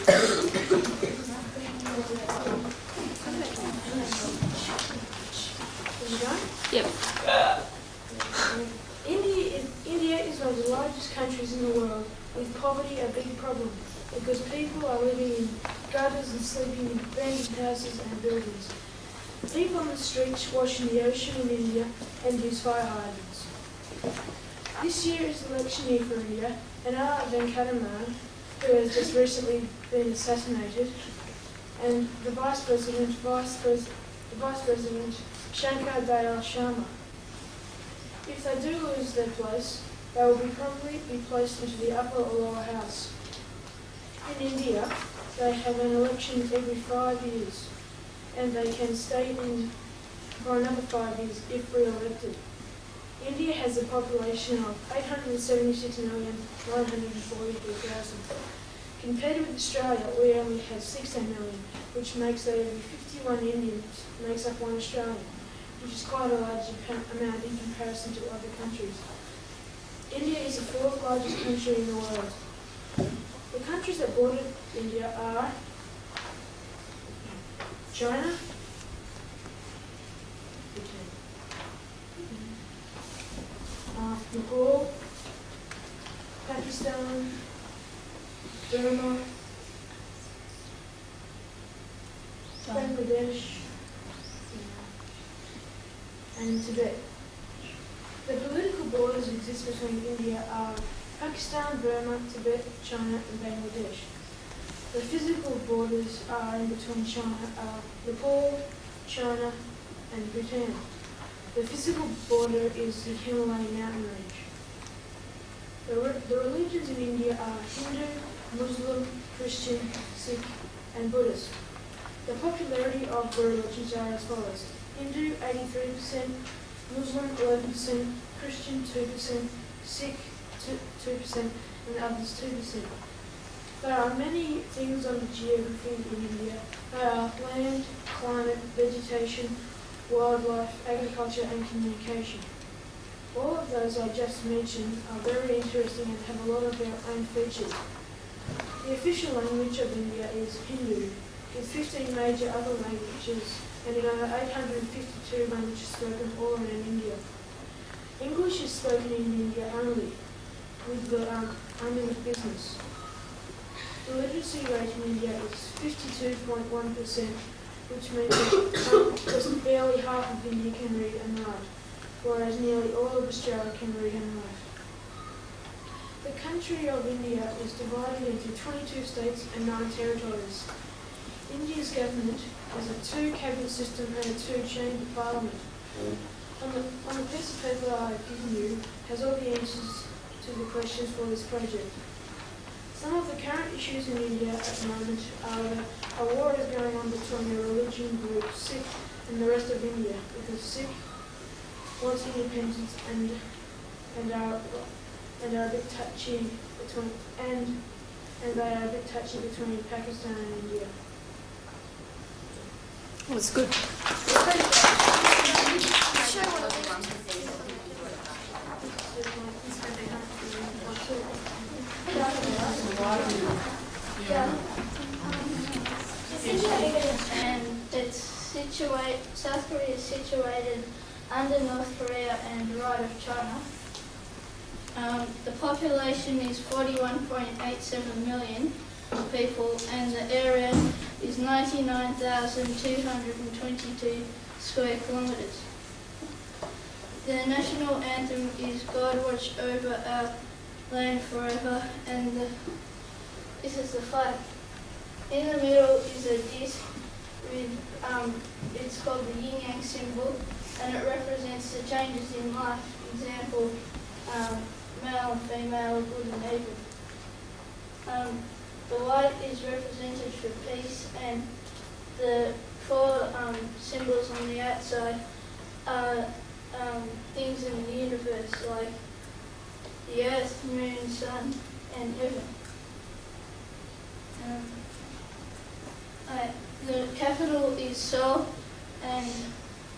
Yep. India is one of the largest countries in the world, with poverty a big problem, because people are living in gutters and sleeping in abandoned houses and buildings. People on the streets wash in the ocean in India and use fire hydrants. This year is election year for India, and R. Venkataraman, who has just recently been assassinated, and the Vice President Shankar Dayal Sharma. If they do lose their place, they will probably be placed into the upper or lower house. In India, they have an election every 5 years, and they can stay in for another 5 years if re-elected. India has a population of 876,943,000. Compared with Australia, we only have 16 million, which makes that every 51 Indians makes up 1 Australian, which is quite a large amount in comparison to other countries. India is the 4th largest country in the world. The countries that border India are China, Nepal, Pakistan, Burma, Bangladesh, and Tibet. The political borders that exist between India are Pakistan, Burma, Tibet, China, and Bangladesh. The physical borders are in between China are Nepal, China, and Bhutan. The physical border is the Himalayan mountain range. The religions in India are Hindu, Muslim, Christian, Sikh, and Buddhist. The popularity of the religions are as follows: Hindu 83%, Muslim 11%, Christian 2%, Sikh 2%, and others 2%. There are many things on the geography in India. They are land, climate, vegetation, wildlife, agriculture, and communication. All of those I just mentioned are very interesting and have a lot of their own features. The official language of India is Hindu, with 15 major other languages and over 852 languages spoken all around India. English is spoken in India only with business. The literacy rate in India is 52.1%, which means that just barely half of India can read and write, whereas nearly all of Australia can read and write. The country of India is divided into 22 states and 9 territories. India's government has a 2-cabinet system and a 2-chamber parliament. On the piece of paper I have given you has all the answers to the questions for this project. Some of the current issues in India at the moment are that a war is going on between the religion group Sikh and the rest of India, because Sikh wants independence and are a bit touchy between Pakistan and India. That's good. And South Korea is situated under North Korea and right of China. The population is 41.87 million people, and the area is 99,222 square kilometres. The national anthem is God Watch Over Our Land Forever, and this is the flag. In the middle is a disc with, it's called the yin yang symbol, and it represents the changes in life. Example, male and female, good and evil. The light is represented for peace, and the 4 symbols on the outside are things in the universe, like the earth, moon, sun, and heaven. The capital is Seoul, and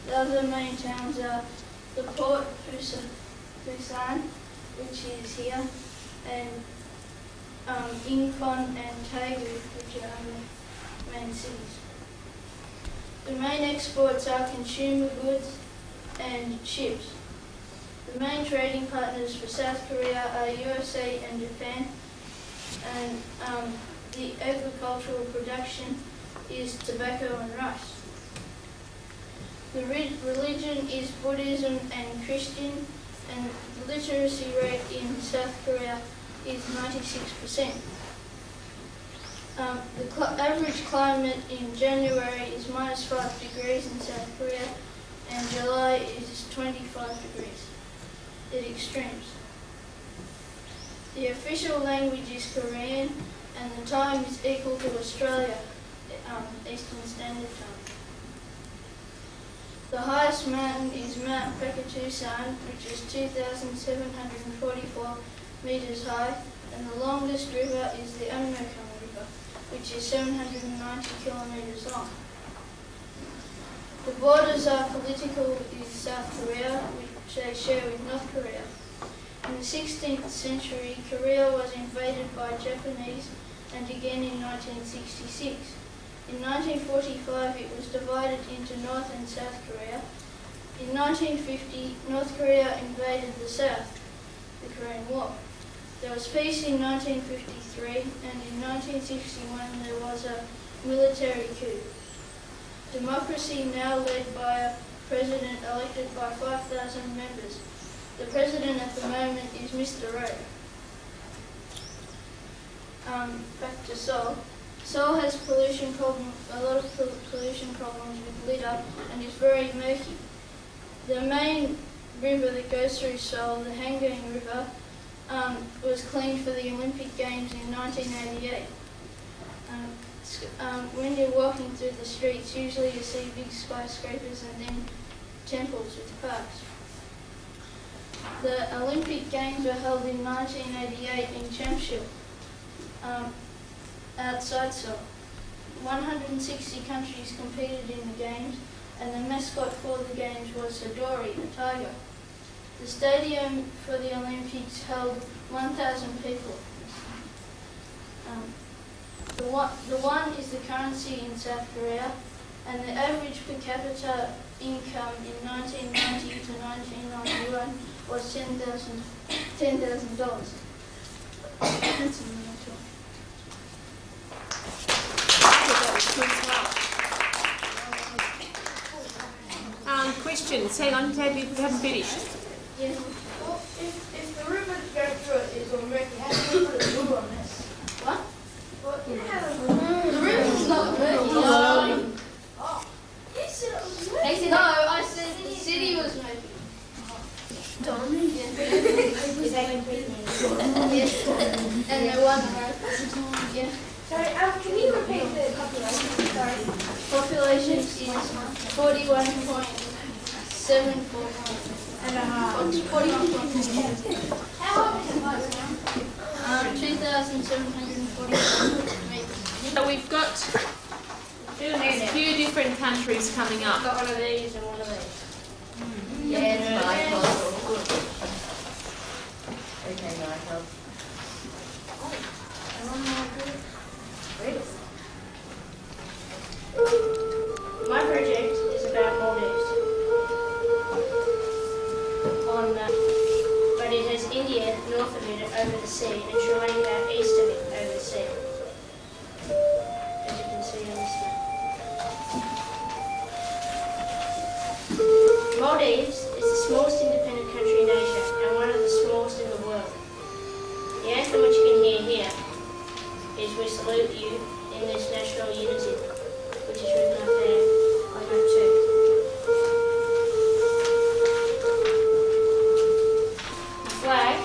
the other main towns are the Port Busan, which is here, and Incheon and Daegu, which are the main cities. The main exports are consumer goods and ships. The main trading partners for South Korea are USA and Japan, and the agricultural production is tobacco and rice. The religion is Buddhism and Christian, and the literacy rate in South Korea is 96%. The average climate in January is -5 degrees in South Korea, and July is 25 degrees at extremes. The official language is Korean, and the time is equal to Australia, Eastern Standard Time. The highest mountain is Mount Pekatusan, which is 2,744 metres high, and the longest river is the Amnokam River, which is 790 kilometres long. The borders are political with South Korea, which they share with North Korea. In the 16th century, Korea was invaded by Japanese, and again in 1966. In 1945, it was divided into North and South Korea. In 1950, North Korea invaded the South, the Korean War. There was peace in 1953, and in 1961 there was a military coup. Democracy now led by a president elected by 5,000 members. The president at the moment is Mr. Roh. Back to Seoul. Seoul has a lot of pollution problems with litter, and is very murky. The main river that goes through Seoul, the Hanggang River, was cleaned for the Olympic Games in 1988. When you're walking through the streets, usually you see big skyscrapers and then temples with parks. The Olympic Games were held in 1988 in Chamshil, outside Seoul. 160 countries competed in the Games, and the mascot for the Games was Sadori, the tiger. The stadium for the Olympics held 1,000 people. The won is the currency in South Korea, and the average per capita income in 1990 to 1991 was $10,000. Questions. Hang on, Tab, you haven't finished. Yeah. Well, if the river that goes through it is all murky, how do you put a rule on this? What? Well, you know how the The river's not murky. Oh, you said it was murky. No, I said the city was murky. Yes. And the one road. Yeah. Sorry, can you repeat the population? Sorry. Population is 41.74. And a half. 41.74. How long is it like now? 2,744 meters. So we've got a few different countries coming up. Got one of these and one of these. Yeah, it's Michael. Okay, Michael. My project is about Maldives. But it has India north of it over the sea and Sri Lanka east of it over the sea. As you can see on this map. Maldives is the smallest independent country in Asia and one of the smallest in the world. The anthem which you can hear here is "We salute you in this national unity," which is written up there on map 2. The flag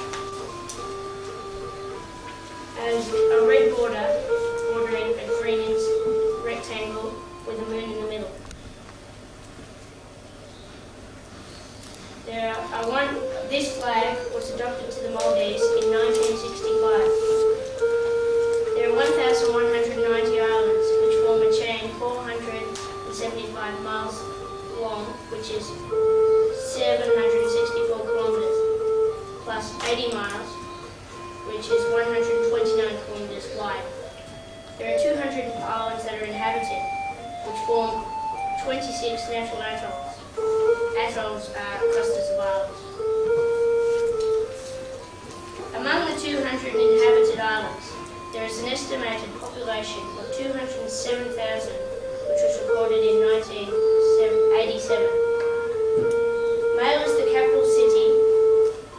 has a red border bordering a green rectangle with a moon in the middle. This flag was adopted to the Maldives in 1965. There are 1,190 islands, which form a chain 475 miles long, which is 764 kilometres, plus 80 miles, which is 129 kilometres wide. There are 200 islands that are inhabited, which form 26 natural atolls. Atolls are clusters of islands. Among the 200 inhabited islands, there is an estimated population of 207,000, which was recorded in 1987. Male is the capital city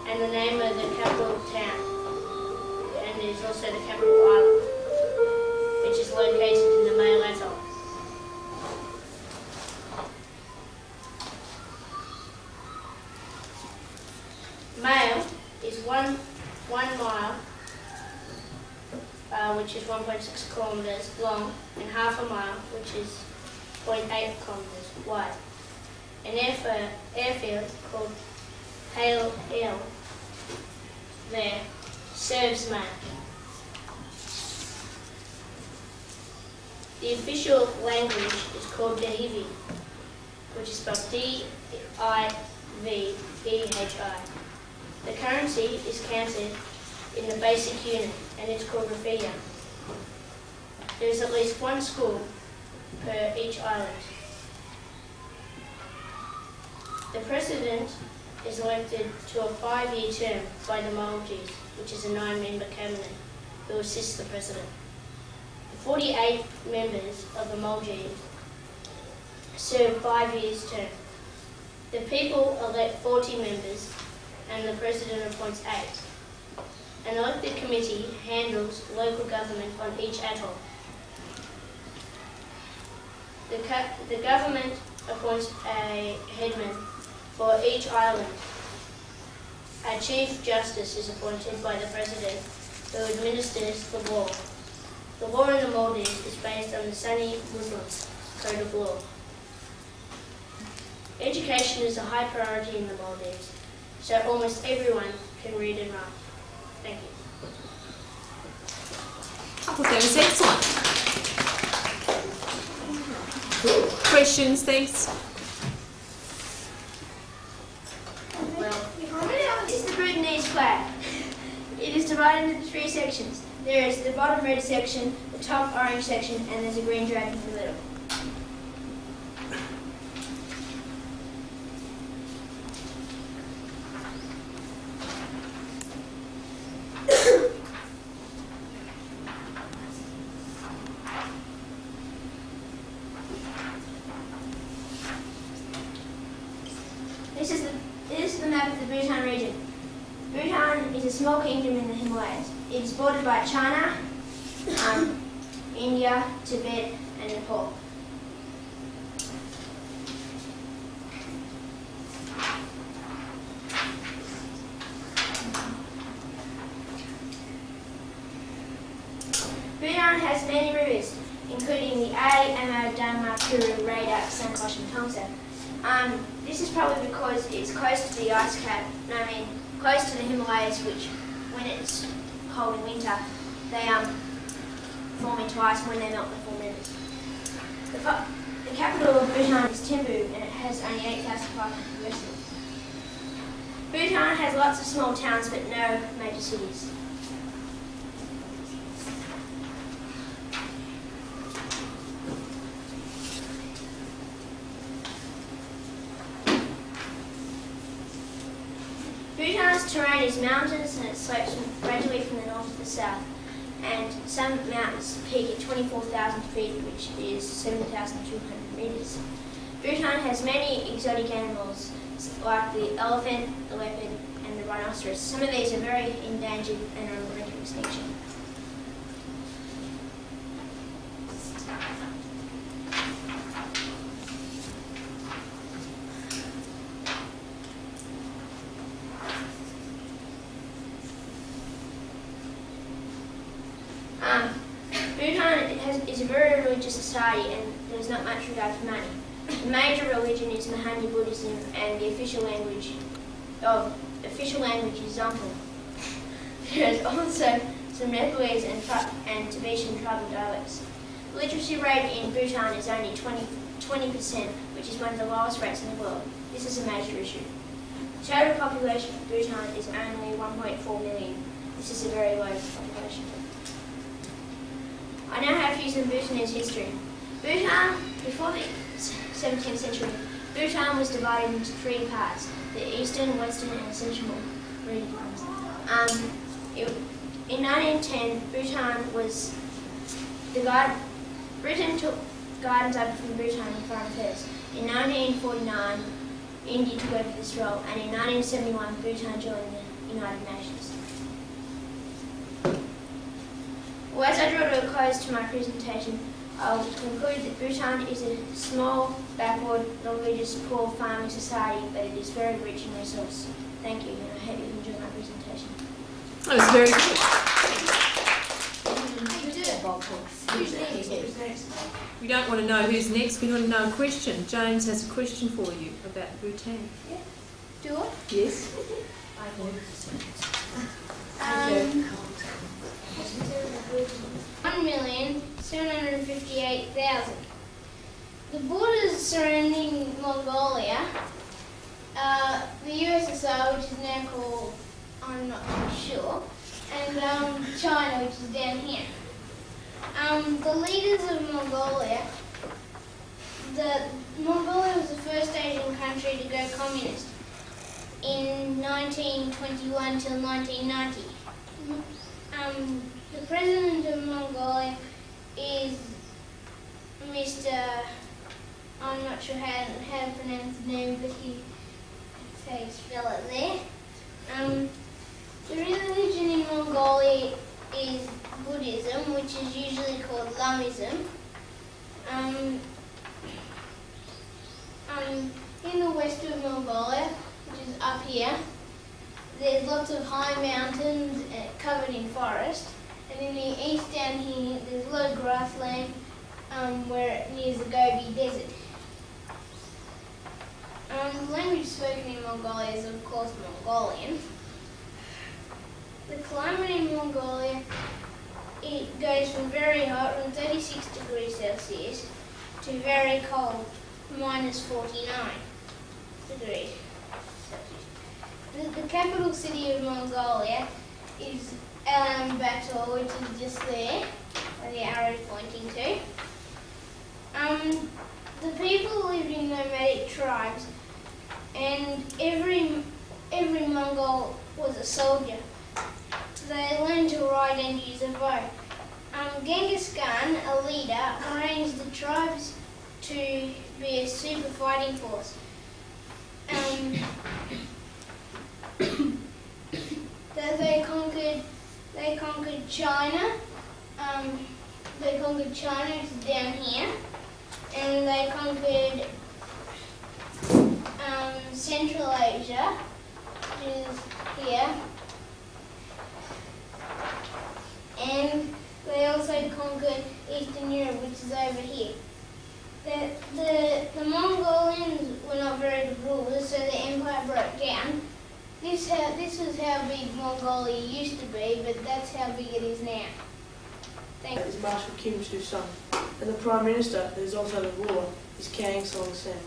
and the name of the capital town, and it is also the capital island, which is located in the Male Atoll. Male is one mile, which is 1.6 kilometres long, and half a mile, which is 0.8 kilometres wide. An airfield called Hale Hill there serves Male. The official language is called Divi, which is spelled Divivehi. The currency is counted in the basic unit, and it's called Rupiah. There is at least one school per each island. The president is elected to a 5-year term by the Maldives, which is a 9-member cabinet who assists the president. The 48 members of the Maldives serve 5 years term. The people elect 40 members and the president appoints 8. An elected committee handles local government on each atoll. The government appoints a headman for each island. A chief justice is appointed by the president, who administers the law. The law in the Maldives is based on the Sunni Muslim code of law. Education is a high priority in the Maldives, so almost everyone can read and write. Thank you. I thought that was excellent. Questions, thanks. This is the Bhutanese flag. It is divided into 3 sections. There is the bottom red section, the top orange section, and there's a green dragon in the middle. This is the map of the Bhutan region. Bhutan is a small kingdom in the Himalayas. It is bordered by China, India, Tibet, and Nepal. Bhutan has many rivers, including the A, Amur, Dhamma, Kuru, Radak, Sankosh, and Tongsa. This is probably because it's close to the ice cap, close to the Himalayas, which, when it's cold in winter, they form into ice. When they melt, they form rivers. The capital of Bhutan is Thimphu, and it has only 8,500 residents. Bhutan has lots of small towns, but no major cities. Bhutan's terrain is mountains, and it slopes gradually from the north to the south, and some mountains peak at 24,000 feet, which is 7,200 metres. Bhutan has many exotic animals, like the elephant, the leopard, and the rhinoceros. Some of these are very endangered and are on the brink of extinction. Bhutan is a very religious society, and there's not much regard for money. The major religion is Mahayana Buddhism, and the official language is Dzongkha. There is also some Nepalese and Tibetan tribal dialects. The literacy rate in Bhutan is only 20%, which is one of the lowest rates in the world. This is a major issue. The total population of Bhutan is only 1.4 million, This is a very low population. I now have views on Bhutan and its history. Bhutan, before the 17th century, Bhutan was divided into three parts: the eastern, western, and central regions. In 1910, Bhutan was Britain took guidance over from Bhutan in foreign affairs. In 1949, India took over this role, and in 1971, Bhutan joined the United Nations. Well, as I draw to a close to my presentation, I'll conclude that Bhutan is a small, backward, non-religious, poor farming society, but it is very rich in resource. Thank you, and I hope you enjoy my presentation. That was very good. Who's next? We don't want to know who's next, we want to know a question. James has a question for you about Bhutan. Do I? Yes. Um, 1,758,000. The borders surrounding Mongolia, the USSR, which is now called, I'm not sure, and China, which is down here. The leaders of Mongolia, Mongolia was the first Asian country to go communist in 1921 till 1990. The president of Mongolia is Mr. I'm not sure how to pronounce his name, but say spell it there. The religion in Mongolia is Buddhism, which is usually called Lamism. In the west of Mongolia, which is up here, there's lots of high mountains covered in forest. And in the east down here, there's a lot of grassland where it nears the Gobi Desert. The language spoken in Mongolia is, of course, Mongolian. The climate in Mongolia, it goes from very hot, from 36 degrees Celsius, to very cold, minus 49 degrees Celsius. The capital city of Mongolia is Ulaanbaatar, which is just there, where the arrow is pointing to. The people lived in nomadic tribes, and every Mongol was a soldier. They learned to ride and use a bow. Genghis Khan, a leader, arranged the tribes to be a super fighting force. They conquered China. They conquered China, which is down here, and they conquered Central Asia, which is here, and they also conquered Eastern Europe, which is over here. The Mongolians were not very good rulers, so the empire broke down. This was how big Mongolia used to be, but that's how big it is now. Thank you. Is Marshal Kim Il-sung, and the Prime Minister, who is also the ruler, is Kang Song-Sen.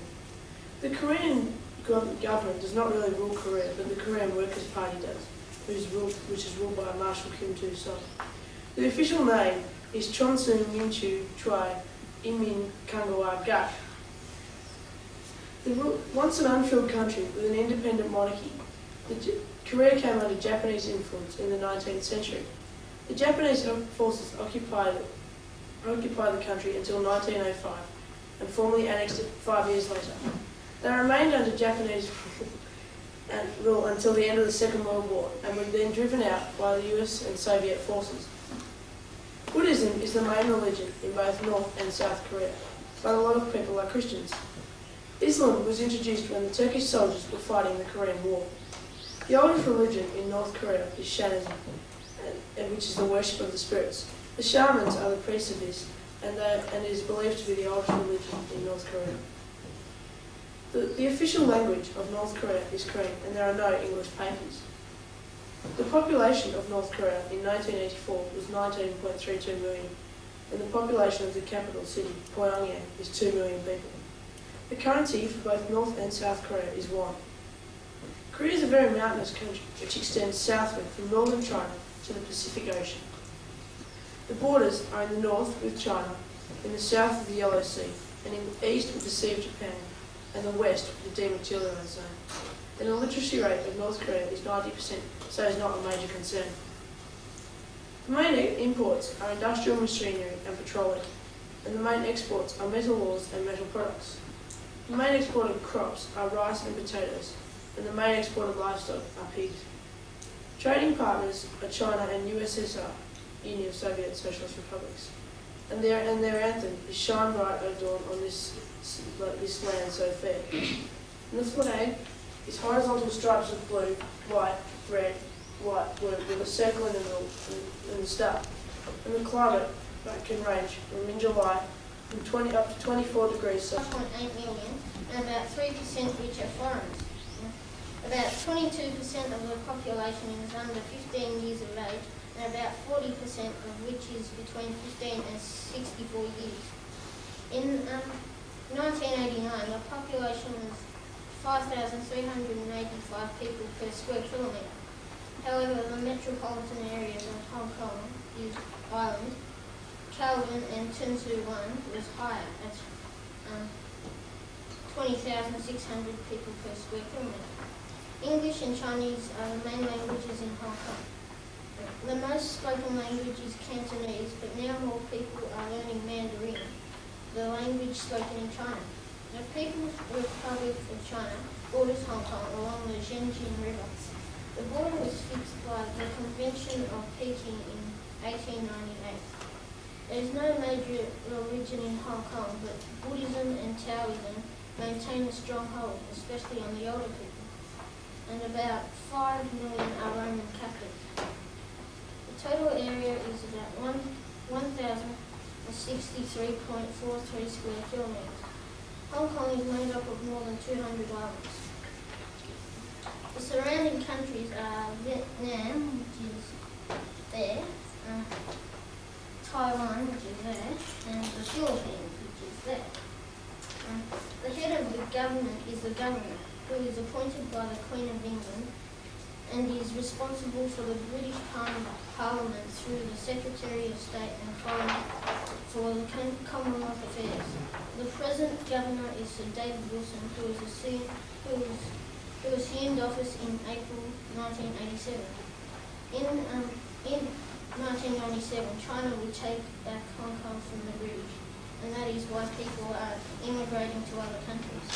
The Korean government does not really rule Korea, but the Korean Workers' Party does, which is ruled by Marshal Kim Il-sung. The official name is Chonsun Minchu Choi Inmin Kangwa Gak. Once an unfilled country with an independent monarchy, Korea came under Japanese influence in the 19th century. The Japanese forces occupied the country until 1905 and formally annexed it 5 years later. They remained under Japanese rule until the end of the Second World War and were then driven out by the US and Soviet forces. Buddhism is the main religion in both North and South Korea, but a lot of people are Christians. Islam was introduced when the Turkish soldiers were fighting the Korean War. The oldest religion in North Korea is Shamanism, which is the worship of the spirits. The shamans are the priests of this, and it is believed to be the oldest religion in North Korea. The official language of North Korea is Korean, and there are no English papers. The population of North Korea in 1984 was 19.32 million, and the population of the capital city, Pyongyang, is 2 million people. The currency for both North and South Korea is won. Korea is a very mountainous country which extends southward from northern China to the Pacific Ocean. The borders are in the north with China, in the south with the Yellow Sea, and in the east with the Sea of Japan, and the west with the demilitarized zone. The illiteracy rate of North Korea is 90%, so it's not a major concern. The main imports are industrial machinery and petroleum, and the main exports are metal ores and metal products. The main exported crops are rice and potatoes, and the main exported livestock are pigs. Trading partners are China and USSR, Union of Soviet Socialist Republics, and their anthem is "Shine bright, O dawn, on this land so fair." And the flag is horizontal stripes of blue, white, red, white, blue, with a circle in the middle and the star. And the climate can range from in July from 20 up to 24 degrees Celsius. 5.8 million, and about 3% which are foreigners. About 22% of the population is under 15 years of age, and about 40% of which is between 15 and 64 years. In 1989, the population was 5,385 people per square kilometre. However, the metropolitan areas of Hong Kong, Island, Kelvin and Tuen-Tsu-Wan was higher at 20,600 people per square kilometre. English and Chinese are the main languages in Hong Kong. The most spoken language is Cantonese, but now more people are learning Mandarin, the language spoken in China. The People's Republic of China borders Hong Kong along the Zhenjiang River. The border was fixed by the Convention of Peking in 1898. There is no major religion in Hong Kong, but Buddhism and Taoism maintain a strong hold, especially on the older people, and about 5 million are Roman Catholic. The total area is about 1,063.43 square kilometres. Hong Kong is made up of more than 200 islands. The surrounding countries are Vietnam, which is there, Taiwan, which is there, and the Philippines, which is there. The head of the government is the governor, who is appointed by the Queen of England and is responsible for the British Parliament through the Secretary of State and Foreign for the Commonwealth Affairs. The present governor is Sir David Wilson, who assumed office in April 1987. In 1997, China will take back Hong Kong from the British, and that is why people are immigrating to other countries.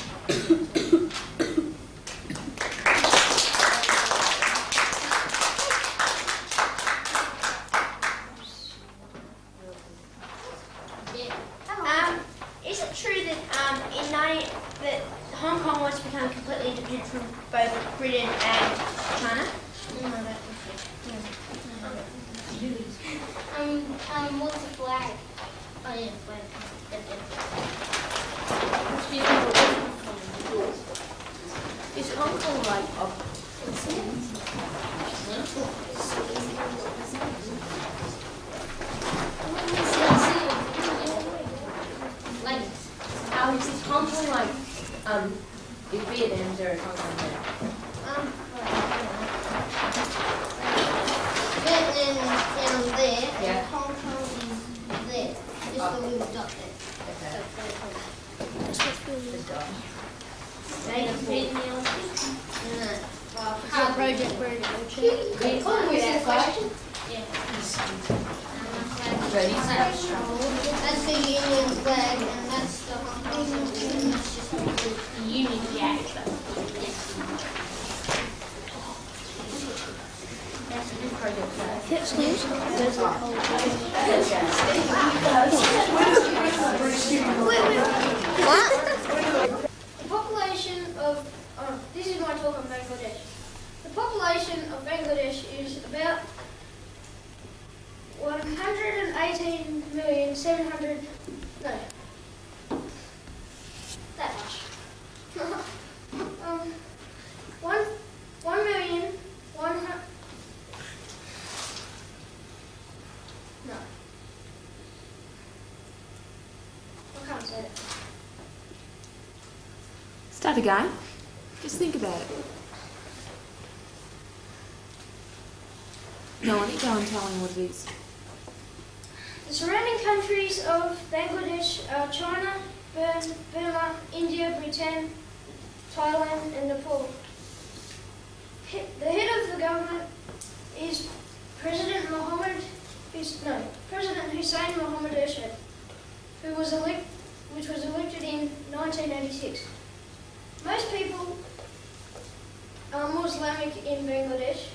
Is it true that that Hong Kong wants to become completely independent from both Britain and China? No, that was it. What's the flag? Oh yeah, flag. Is Hong Kong like is Hong Kong like if Vietnam's there, Hong Kong there? Vietnam is down there, Yeah. and Hong Kong is there. Just the little dot there. Okay. They defeated the Olympics? No. It's our project where it Yeah. Ready? That's the Union flag, and that's the Hong Kong flag, and that's just the Union Jack. That's a good project. The population of, this is my talk on Bangladesh. The population of Bangladesh is about 118,700,000, no, that much. 1,000,000, no. I can't say that. Start again. Just think about it. Melanie, go and tell me what it is. The surrounding countries of Bangladesh are China, Burma, India, Bhutan, Thailand and Nepal. The head of the government is President Hussein Mohammad Ershad, which was elected in 1986. Most people are Muslimic in Bangladesh,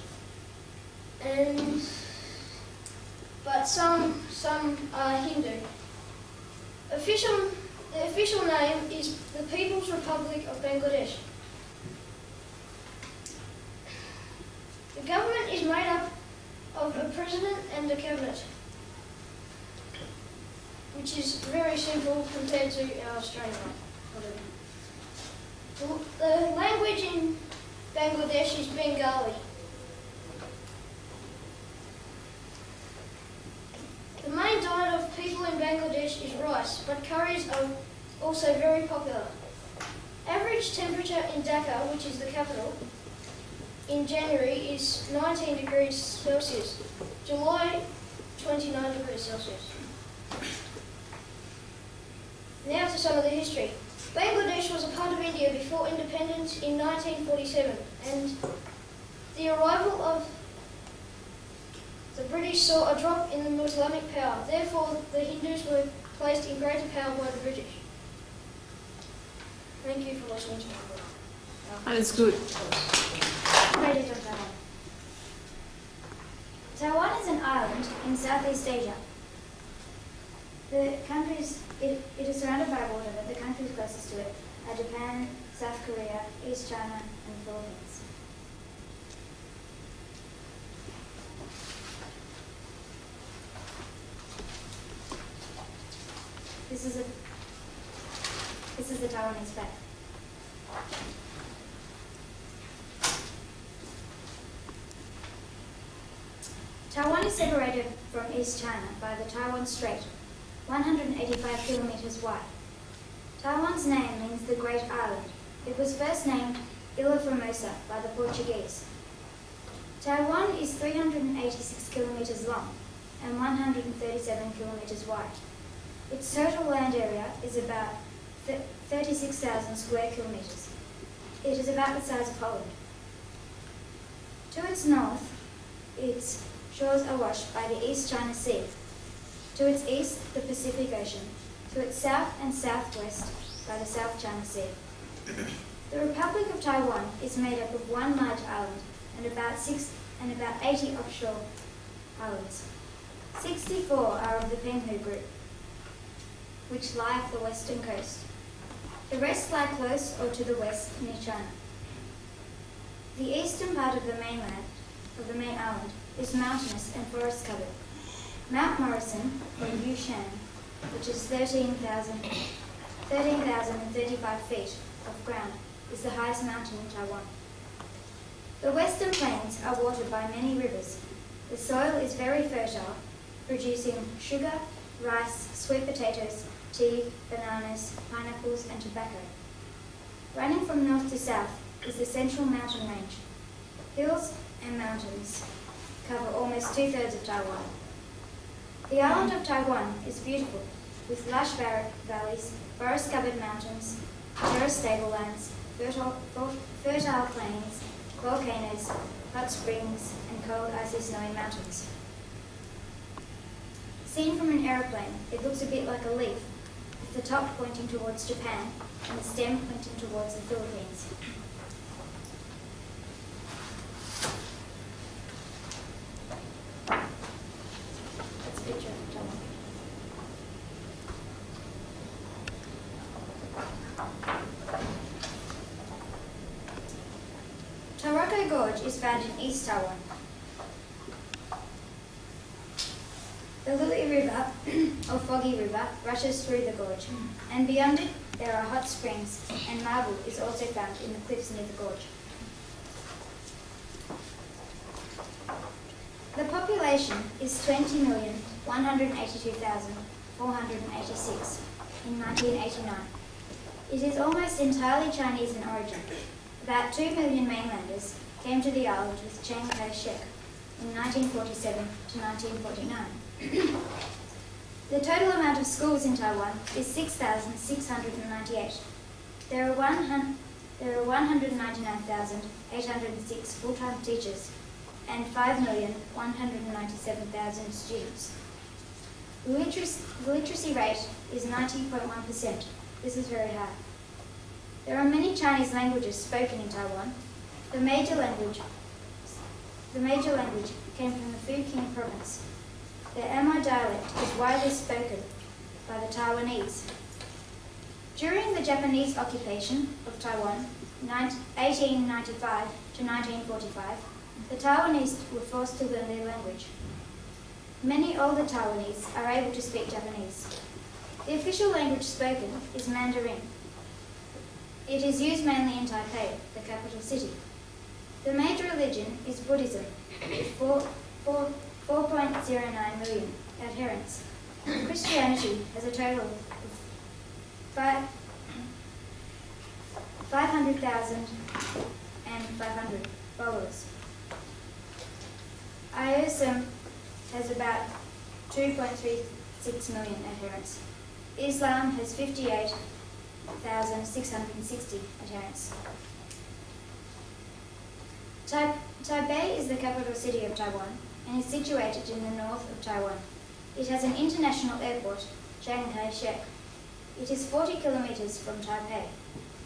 but some are Hindu. The official name is the People's Republic of Bangladesh. The government is made up of a president and a cabinet, which is very simple compared to our Australian one. The language in Bangladesh is Bengali. The main diet of people in Bangladesh is rice, but curries are also very popular. Average temperature in Dhaka, which is the capital, in January is 19 degrees Celsius. July, 29 degrees Celsius. Now to some of the history. Bangladesh was a part of India before independence in 1947, and the arrival of the British saw a drop in the Islamic power. Therefore, the Hindus were placed in greater power by the British. Thank you for listening to my book. That is good. Ladies and gentlemen, Taiwan is an island in Southeast Asia. It is surrounded by water, but the countries closest to it are Japan, South Korea, East China, and the Philippines. This is the Taiwanese flag. Taiwan is separated from East China by the Taiwan Strait, 185 kilometers wide. Taiwan's name means the Great Island. It was first named Ilha Formosa by the Portuguese. Taiwan is 386 kilometers long and 137 kilometers wide. Its total land area is about 36,000 square kilometers. It is about the size of Holland. To its north, its shores are washed by the East China Sea. To its east, the Pacific Ocean. To its south and southwest, by the South China Sea. The Republic of Taiwan is made up of one large island and about 80 offshore islands. 64 are of the Penghu group, which lie off the western coast. The rest lie close or to the west near China. The eastern part of the main island, is mountainous and forest covered. Mount Morrison, or Yushan, which is 13,035 feet of ground, is the highest mountain in Taiwan. The western plains are watered by many rivers. The soil is very fertile, producing sugar, rice, sweet potatoes, tea, bananas, pineapples, and tobacco. Running from north to south is the Central Mountain Range. Hills and mountains cover almost 2/3 of Taiwan. The island of Taiwan is beautiful, with lush valleys, forest-covered mountains, terraced tablelands, fertile plains, volcanoes, hot springs, and cold, icy, snowy mountains. Seen from an aeroplane, it looks a bit like a leaf, with the top pointing towards Japan and the stem pointing towards the Philippines. That's a picture of Taiwan. Taroko Gorge is found in East Taiwan. The Lily River, or Foggy River, rushes through the gorge, and beyond it there are hot springs, and marble is also found in the cliffs near the gorge. The population is 20,182,486 in 1989. It is almost entirely Chinese in origin. About 2 million mainlanders came to the island with Chiang Kai-shek in 1947 to 1949. The total amount of schools in Taiwan is 6,698. There are 199,806 full-time teachers and 5,197,000 students. The literacy rate is 90.1%. This is very high. There are many Chinese languages spoken in Taiwan. The major language came from the Fujian province. The Amoy dialect is widely spoken by the Taiwanese. During the Japanese occupation of Taiwan, 1895 to 1945, the Taiwanese were forced to learn their language. Many older Taiwanese are able to speak Japanese. The official language spoken is Mandarin. It is used mainly in Taipei, the capital city. The major religion is Buddhism, with 4.09 million adherents. Christianity has a total of 500,500 followers. IOSM has about 2.36 million adherents. Islam has 58,660 adherents. Taipei is the capital city of Taiwan and is situated in the north of Taiwan. It has an international airport, Chiang Kai-shek. It is 40 kilometers from Taipei.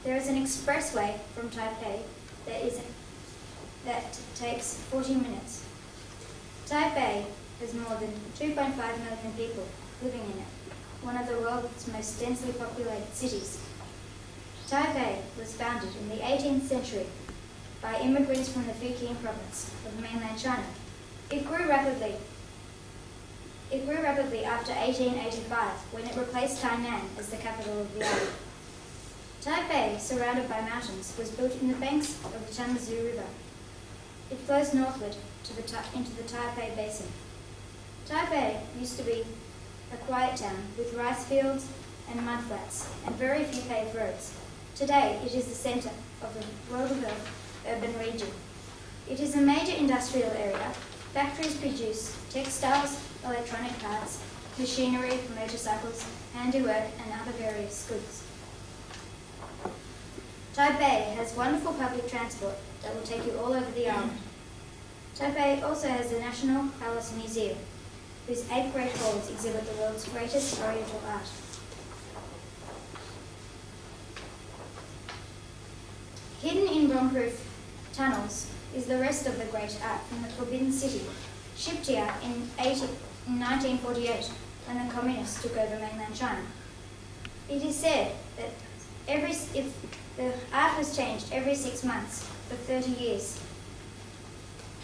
There is an expressway from Taipei that takes 40 minutes. Taipei has more than 2.5 million people living in it, one of the world's most densely populated cities. Taipei was founded in the 18th century by immigrants from the Fujian province of mainland China. It grew rapidly after 1885, when it replaced Tainan as the capital of the island. Taipei, surrounded by mountains, was built in the banks of the Tangzhou River. It flows northward into the Taipei Basin. Taipei used to be a quiet town with rice fields and mudflats and very few paved roads. Today, it is the centre of the World urban region. It is a major industrial area. Factories produce textiles, electronic parts, machinery for motorcycles, handiwork, and other various goods. Taipei has wonderful public transport that will take you all over the island. Taipei also has the National Palace Museum, whose 8 great halls exhibit the world's greatest Oriental art. Hidden in bomb-proof tunnels is the rest of the great art from the Forbidden City, shipped here in 1948 when the communists took over mainland China. It is said that if the art was changed every 6 months for 30 years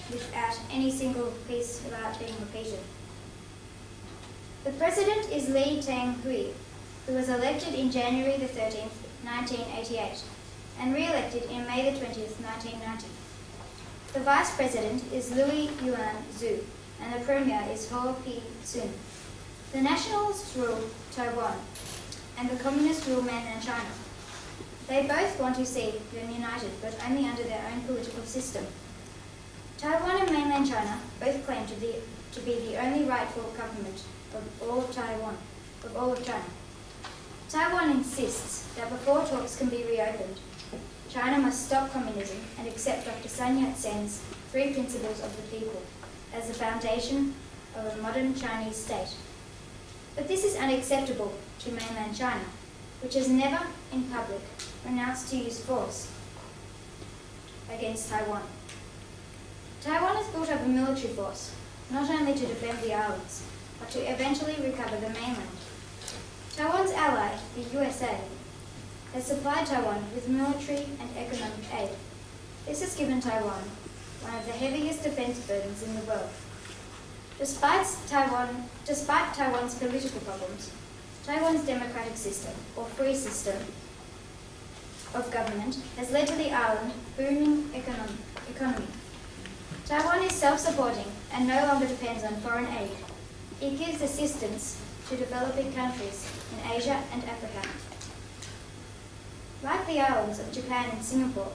without any single piece of art being repeated. The president is Lee Teng-hui, who was elected in January the 13th, 1988, and re-elected in May the 20th, 1990. The vice president is Louis Yuan Zhu, and the premier is Ho Pi-sun. The nationalists rule Taiwan, and the communists rule mainland China. They both want to see them united, but only under their own political system. Taiwan and mainland China both claim to be the only rightful government of all of China. Taiwan insists that before talks can be reopened, China must stop communism and accept Dr. Sun Yat-sen's 3 principles of the people as the foundation of a modern Chinese state. But this is unacceptable to mainland China, which has never, in public, renounced to use force against Taiwan. Taiwan has built up a military force, not only to defend the islands, but to eventually recover the mainland. Taiwan's ally, the USA, has supplied Taiwan with military and economic aid. This has given Taiwan one of the heaviest defense burdens in the world. Despite Taiwan's political problems, Taiwan's democratic system, or free system of government, has led to the island booming economy. Taiwan is self-supporting and no longer depends on foreign aid. It gives assistance to developing countries in Asia and Africa. Like the islands of Japan and Singapore,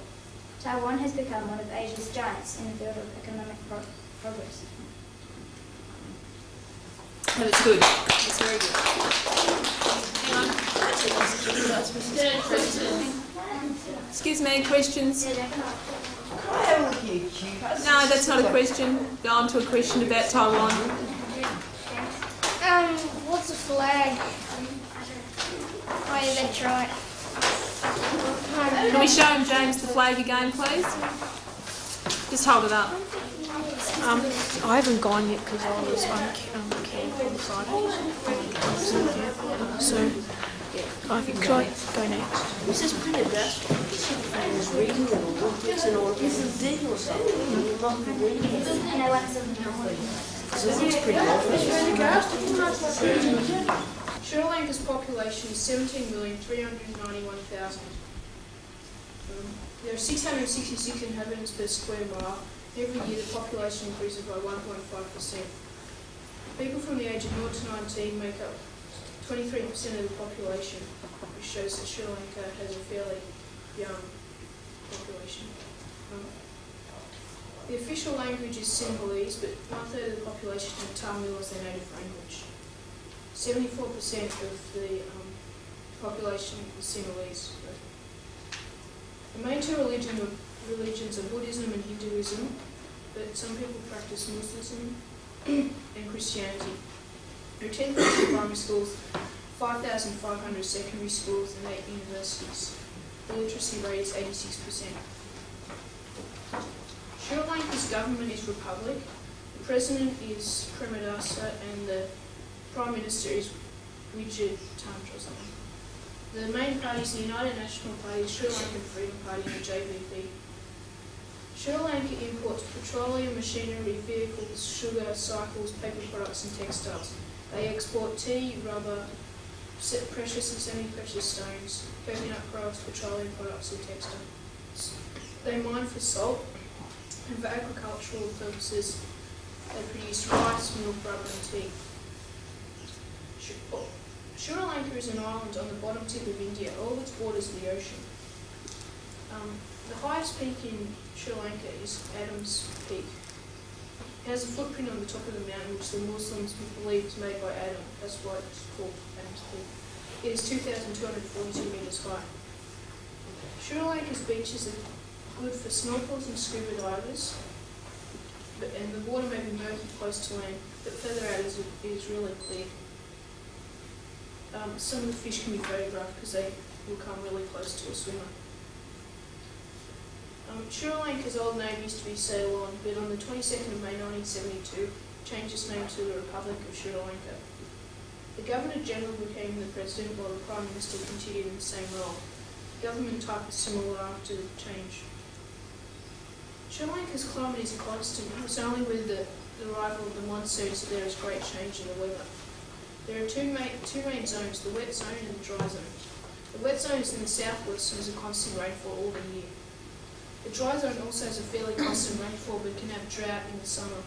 Taiwan has become one of Asia's giants in the field of economic progress. That's good. That's very good. Hang on. Excuse me, questions? No, that's not a question. Go on to a question about Taiwan. What's a flag? Oh, yeah, that's right. Can we show him, James, the flag again, please? Just hold it up. I haven't gone yet because I was on camp on Friday. So, I can go next. This is pretty best. I was reading it all. It's an order D or something. You're not reading it. And I want something So it looks pretty awful. Sri Lanka's population is 17,391,000. There are 666 inhabitants per square mile. Every year the population increases by 1.5%. People from the age of 0 to 19 make up 23% of the population, which shows that Sri Lanka has a fairly young population. The official language is Sinhalese, but 1/3 of the population have Tamil as their native language. 74% of the population is Sinhalese. The main two religions are Buddhism and Hinduism, but some people practice Muslim and Christianity. There are 10,000 primary schools, 5,500 secondary schools and 8 universities. The literacy rate is 86%. Sri Lanka's government is republic. The president is Premadasa and the prime minister is Vijay Tandrasana. The main parties are the United National Party, the Sri Lankan Freedom Party and the JVP. Sri Lanka imports petroleum, machinery, vehicles, sugar, cycles, paper products and textiles. They export tea, rubber, precious and semi-precious stones, coconut products, petroleum products and textiles. They mine for salt and for agricultural purposes they produce rice, milk, rubber and tea. Sri Lanka is an island on the bottom tip of India. All of its borders are the ocean. The highest peak in Sri Lanka is Adam's Peak. It has a footprint on the top of the mountain which the Muslims believe was made by Adam. That's why it's called Adam's Peak. It is 2,242 metres high. Sri Lanka's beaches are good for snorkels and scuba divers, and the water may be murky close to land, but further out it is really clear. Some of the fish can be photographed because they will come really close to a swimmer. Sri Lanka's old name used to be Ceylon, but on the 22nd of May 1972 changed its name to the Republic of Sri Lanka. The Governor-General became the President while the Prime Minister continued in the same role. Government type is similar after the change. Sri Lanka's climate is constant. It's only with the arrival of the monsoons that there is great change in the weather. There are two main zones, the wet zone and the dry zone. The wet zone is in the southwest and has a constant rainfall all the year. The dry zone also has a fairly constant rainfall but can have drought in the summer.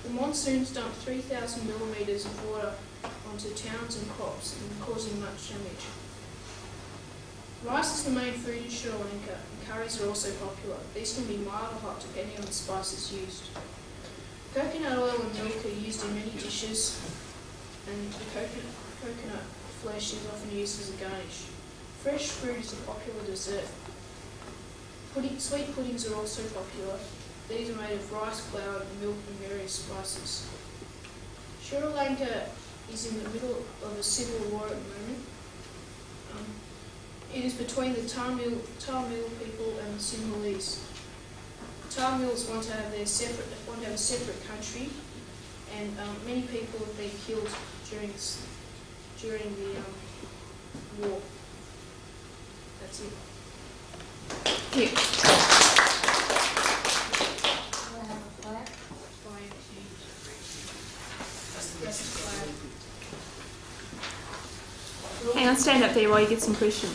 The monsoons dump 3,000 millimetres of water onto towns and crops, causing much damage. Rice is the main food in Sri Lanka, and curries are also popular. These can be mild or hot depending on the spices used. Coconut oil and milk are used in many dishes, and the coconut flesh is often used as a garnish. Fresh fruit is a popular dessert. Sweet puddings are also popular. These are made of rice, flour, milk and various spices. Sri Lanka is in the middle of a civil war at the moment. It is between the Tamil people and the Sinhalese. The Tamils want to have a separate country, and many people have been killed during the war. That's it. Thank you. Hang on, stand up there while you get some questions.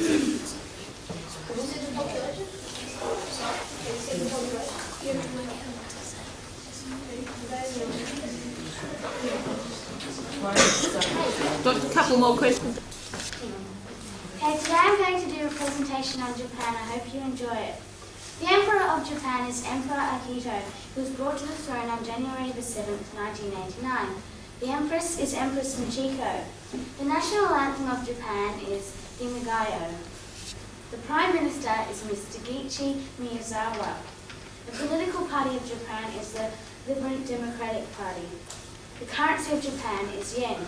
Got a couple more questions. Okay, today I'm going to do a presentation on Japan. I hope you enjoy it. The Emperor of Japan is Emperor Akihito, who was brought to the throne on January the 7th, 1989. The Empress is Empress Michiko. The national anthem of Japan is Himagayo. The Prime Minister is Mr. Giichi Miyazawa. The political party of Japan is the Liberal Democratic Party. The currency of Japan is yen.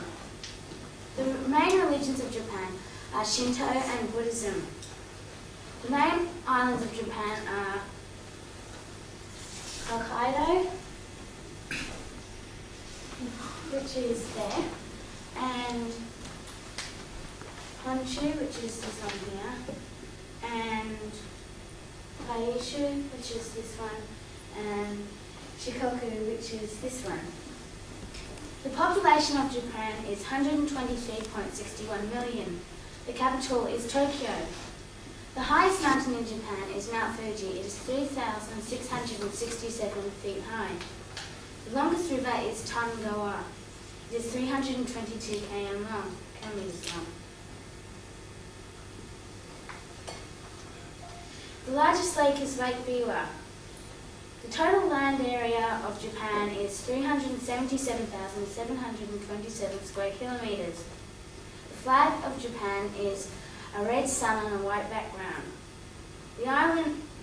The main religions of Japan are Shinto and Buddhism. The main islands of Japan are Hokkaido, which is there, and Honshu, which is this one here, and Kyushu, which is this one, and Shikoku, which is this one. The population of Japan is 123.61 million. The capital is Tokyo. The highest mountain in Japan is Mount Fuji. It is 3,667 feet high. The longest river is Tangawa. It is 322 kilometers long. The largest lake is Lake Biwa. The total land area of Japan is 377,727 square kilometers. The flag of Japan is a red sun on a white background.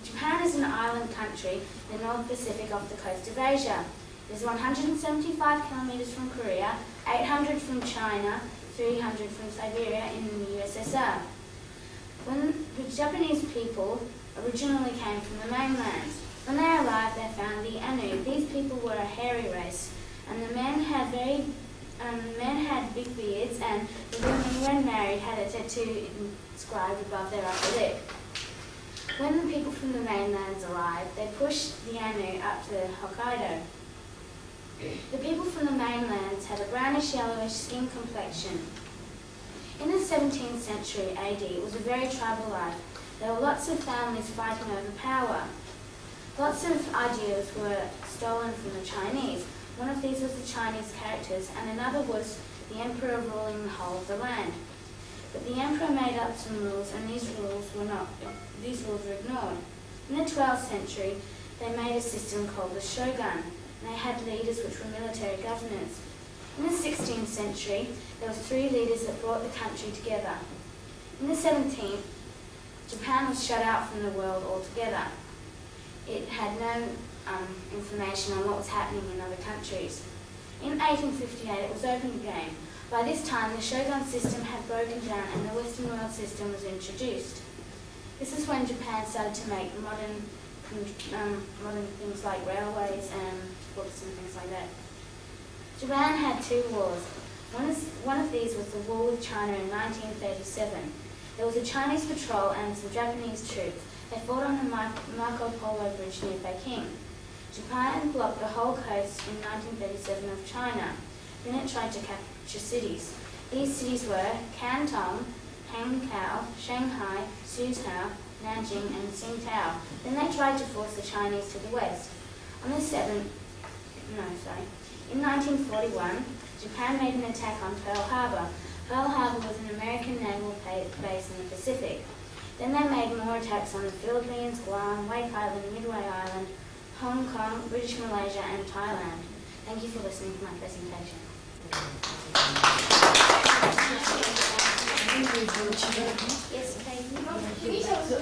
Japan is an island country in the North Pacific off the coast of Asia. It is 175 kilometers from Korea, 800 from China, 300 from Siberia in the USSR. When the Japanese people originally came from the mainland, when they arrived, they found the Anu. These people were a hairy race, and the men had big beards, and the women, when married, had a tattoo inscribed above their upper lip. When the people from the mainlands arrived, they pushed the Anu up to Hokkaido. The people from the mainlands had a brownish-yellowish skin complexion. In the 17th century AD, it was a very tribal life. There were lots of families fighting over power. Lots of ideas were stolen from the Chinese. One of these was the Chinese characters, and another was the emperor ruling the whole of the land. But the emperor made up some rules, and these rules were ignored. In the 12th century, they made a system called the shogun, and they had leaders which were military governors. In the 16th century, there were 3 leaders that brought the country together. In the 17th, Japan was shut out from the world altogether. It had no information on what was happening in other countries. In 1858, it was opened again. By this time, the shogun system had broken down and the Western world system was introduced. This is when Japan started to make modern things like railways and books and things like that. Japan had 2 wars. One of these was the war with China in 1937. There was a Chinese patrol and some Japanese troops. They fought on the Marco Polo Bridge near Peking. Japan blocked the whole coast in 1937 of China. Then it tried to capture cities. These cities were Canton, Hankow, Shanghai, Suzhou, Nanjing and Tsingtao. Then they tried to force the Chinese to the west. In 1941, Japan made an attack on Pearl Harbor. Pearl Harbor was an American naval base in the Pacific. Then they made more attacks on the Philippines, Guam, Wake Island, Midway Island, Hong Kong, British Malaysia and Thailand. Thank you for listening to my presentation. Yes, please. Can you tell us about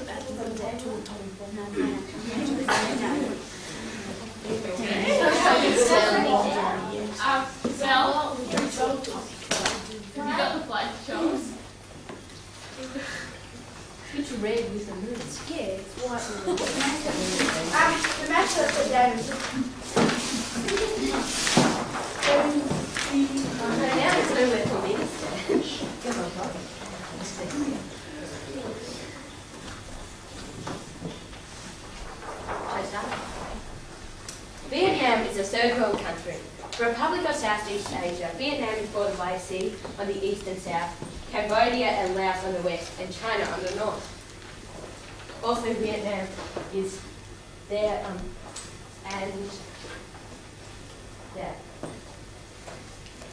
You got the flag to show us? It's red with the moon. Yeah, it's white. The match that I put down is Now there's nowhere for me to stand. Vietnam is a third-world country. The Republic of Southeast Asia. Vietnam is bordered by a sea on the east and south, Cambodia and Laos on the west, and China on the north. Also, Vietnam is there, and there.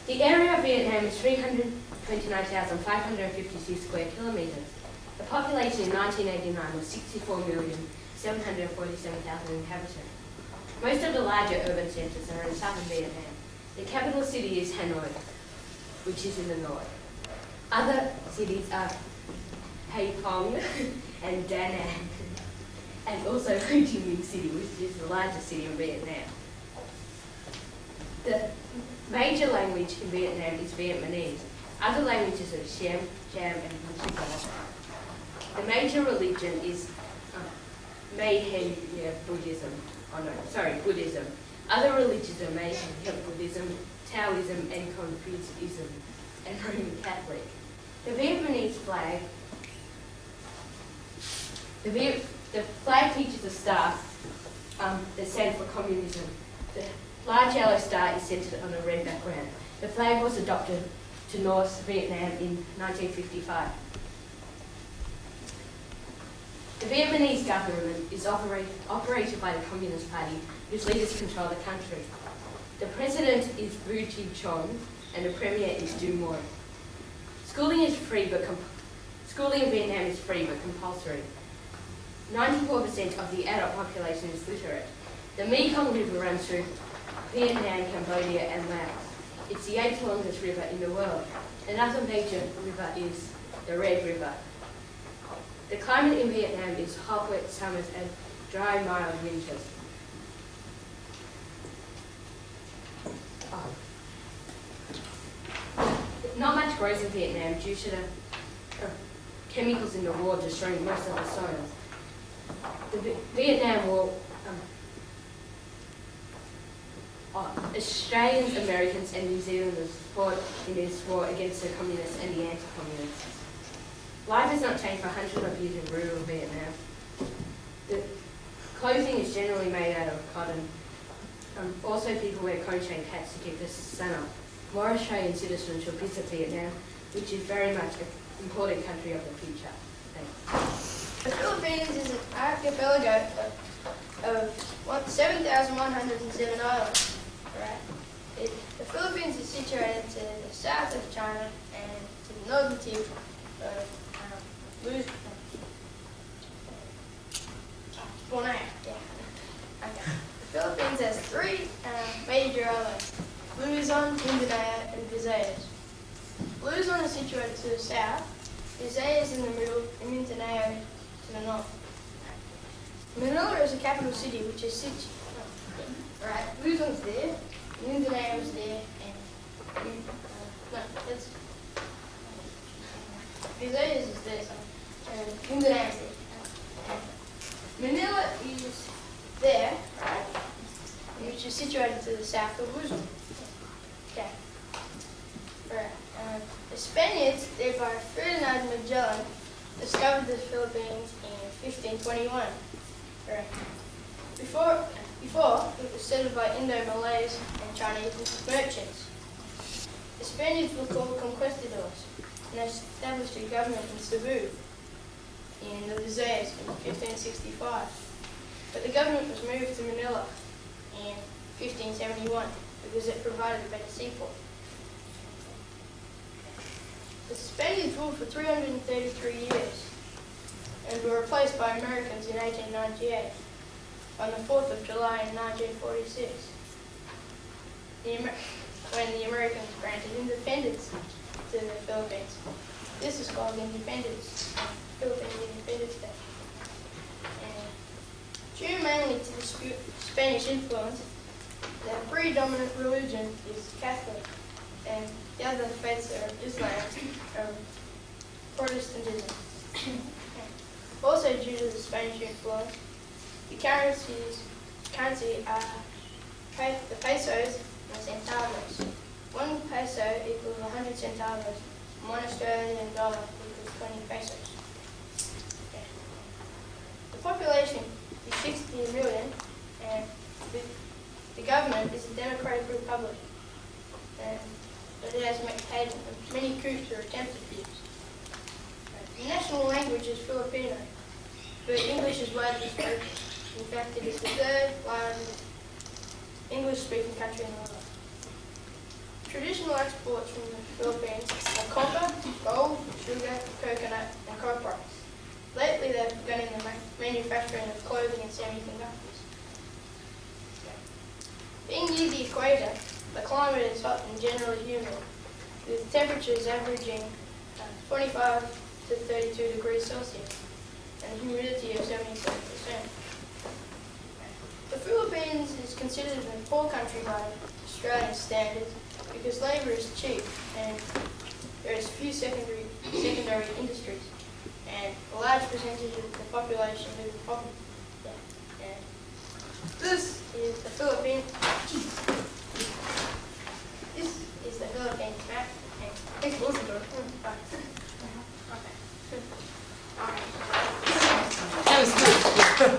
The area of Vietnam is 329,556 square kilometres. The population in 1989 was 64 million. 747,000 inhabitants. Most of the larger urban centres are in southern Vietnam. The capital city is Hanoi, which is in the north. Other cities are Hai Phong and Da Nang, and also Ho Chi Minh City, which is the largest city in Vietnam. The major language in Vietnam is Vietnamese. Other languages are Cham, Cham, and Bhutan. The major religion is Mayhem Buddhism. Buddhism. Other religions are Mayhem Buddhism, Taoism, and Confucianism, and Roman Catholic. The Vietnamese flag. The flag features a star that stands for communism. The large yellow star is centered on a red background. The flag was adopted to North Vietnam in 1955. The Vietnamese government is operated by the Communist Party, whose leaders control the country. The president is Vu Chi Chon, and the premier is Du Moi. Schooling in Vietnam is free but compulsory. 94% of the adult population is literate. The Mekong River runs through Vietnam, Cambodia, and Laos. It's the 8th longest river in the world. Another major river is the Red River. The climate in Vietnam is hot, wet summers and dry, mild winters. Not much grows in Vietnam due to the chemicals in the war destroying most of the soil. The Vietnam War, Australians, Americans and New Zealanders fought in this war against the communists and the anti-communists. Life has not changed for hundreds of years in rural Vietnam. The clothing is generally made out of cotton. Also, people wear cone-shaped hats to keep the sun up. More Australian citizens should visit Vietnam, which is very much an important country of the future. Thanks. The Philippines is an archipelago of 7,107 islands. Right? The Philippines is situated to the south of China and to the northern tip of Borneo. Yeah. Okay. The Philippines has three major islands: Luzon, Mindanao, and Visayas. Luzon is situated to the south, Visayas in the middle, and Mindanao to the north. Manila is the capital city, which is right. Luzon's there, Mindanao is there, and Visayas is there, and Mindanao is there. Manila is there, right, which is situated to the south of Luzon. Okay. Right. The Spaniards, led by Ferdinand Magellan, discovered the Philippines in 1521. Right. Before it was settled by Indo-Malays and Chinese merchants. The Spaniards were called conquistadors, and they established a government in Cebu in the Visayas in 1565. But the government was moved to Manila in 1571 because it provided a better seaport. The Spaniards ruled for 333 years and were replaced by Americans in 1898 on the 4th of July in 1946 when the Americans granted independence to the Philippines. This is called Independence, Philippine Independence Day. And due mainly to the Spanish influence, the predominant religion is Catholic, and the other faiths are Islam and Protestantism. Also due to the Spanish influence, the currency are the pesos and centavos. 1 peso equals 100 centavos, and 1 Australian dollar equals 20 pesos. Okay. The population is 60 million, and the government is a democratic republic, but it has had many coups or attempted coups. The national language is Filipino, but English is widely spoken. In fact, it is the 3rd largest English-speaking country in the world. Traditional exports from the Philippines are copper, gold, sugar, coconut, and copra. Lately, Lately, they've begun in the manufacturing of clothing and semiconductors. Being near the equator, the climate is hot and generally humid, with temperatures averaging 25 to 32 degrees Celsius and a humidity of 77%. The Philippines is considered a poor country by Australian standards because labour is cheap and there is few secondary industries, and a large percentage of the population live in poverty. And this is the Philippines. This is the Philippines map. And thanks for listening to it. Bye. Okay. That was good.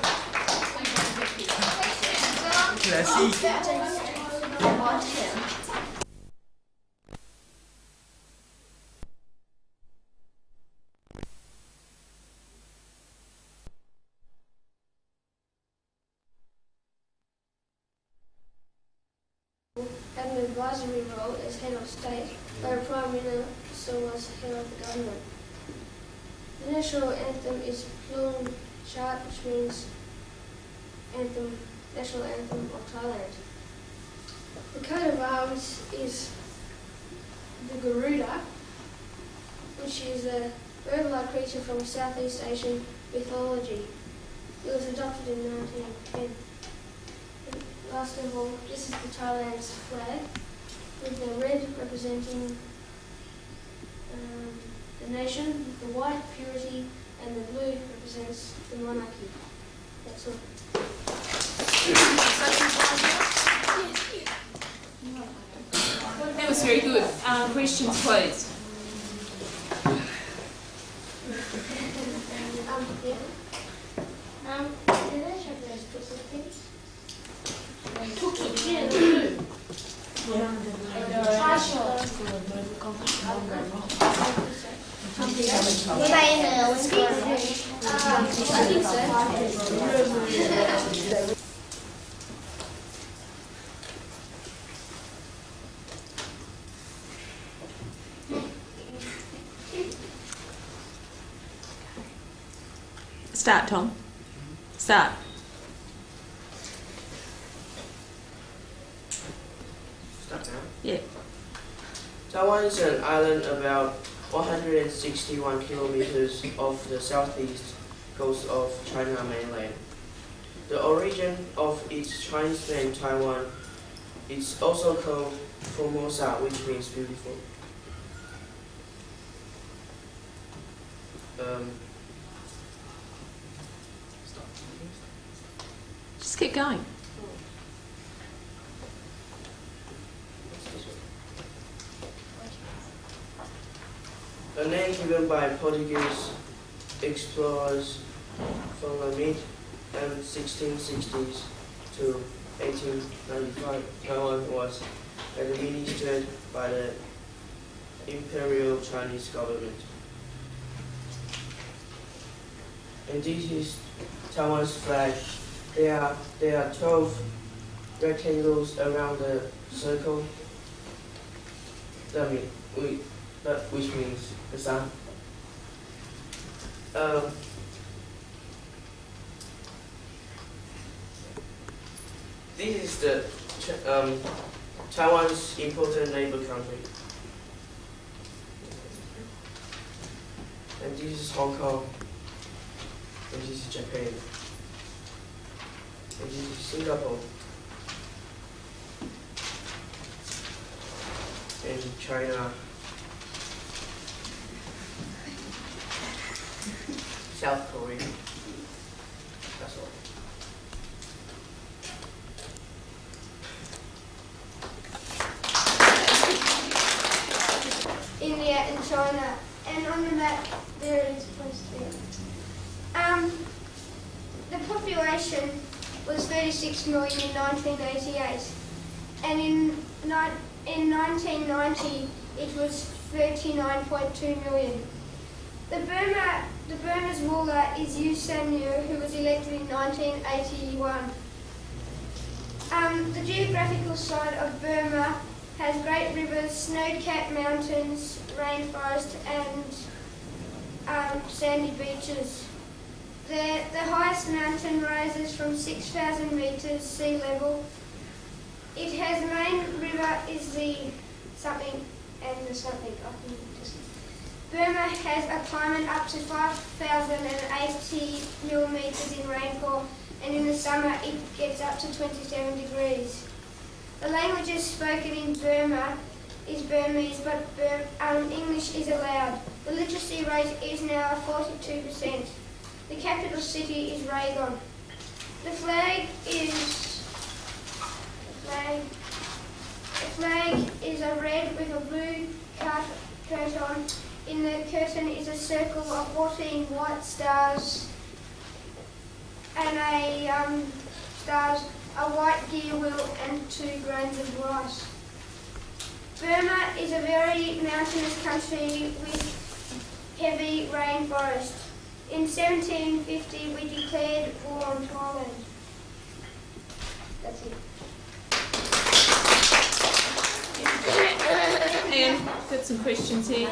Had an advisory role as head of state, where a prime minister was head of the government. The national anthem is Plung Chart, which means national anthem of Thailand. The coat of arms is the Garuda, which is a bird-like creature from Southeast Asian mythology. It was adopted in 1910. And last of all, this is the Thailand's flag, with the red representing the nation, the white purity, and the blue represents the monarchy. That's all. That was very good. Questions, please. Did I show those pictures, please? Yeah, they do. Were they in the Olympics? I think so. Start, Tom. Start. Start now. Yeah. Taiwan is an island about 161 kilometers off the southeast coast of China mainland. The origin of its Chinese name, Taiwan, is also called Formosa, which means beautiful. Just keep going. A name given by Portuguese explorers from the mid-1660s to 1895. Taiwan was administered by the Imperial Chinese government. And this is Taiwan's flag. There are 12 rectangles around the circle. Which means the sun. This is the Taiwan's important neighbor country, and this is Hong Kong, and this is Japan, and this is Singapore, and China. South Korea. That's all. India and China, and on the map there is supposed to be. The population was 36 million in 1988, and in 1990 it was 39.2 million. The Burma's ruler is U Sanyu, who was elected in 1981. The geographical site of Burma has great rivers, snow-capped mountains, rainforest, and sandy beaches. The highest mountain rises from 6,000 metres sea level. It has the main river is the something and the something. Burma has a climate up to 5,080 millimetres in rainfall, and in the summer it gets up to 27 degrees. The languages spoken in Burma is Burmese, but English is allowed. The literacy rate is now 42%. The capital city is Yangon. The flag is a red with a blue curtain. In the curtain is a circle of 14 white stars and a white gear wheel and 2 grains of rice. Burma is a very mountainous country with heavy rainforest. In 1750 we declared war on Thailand. That's it. Hang on, got some questions here.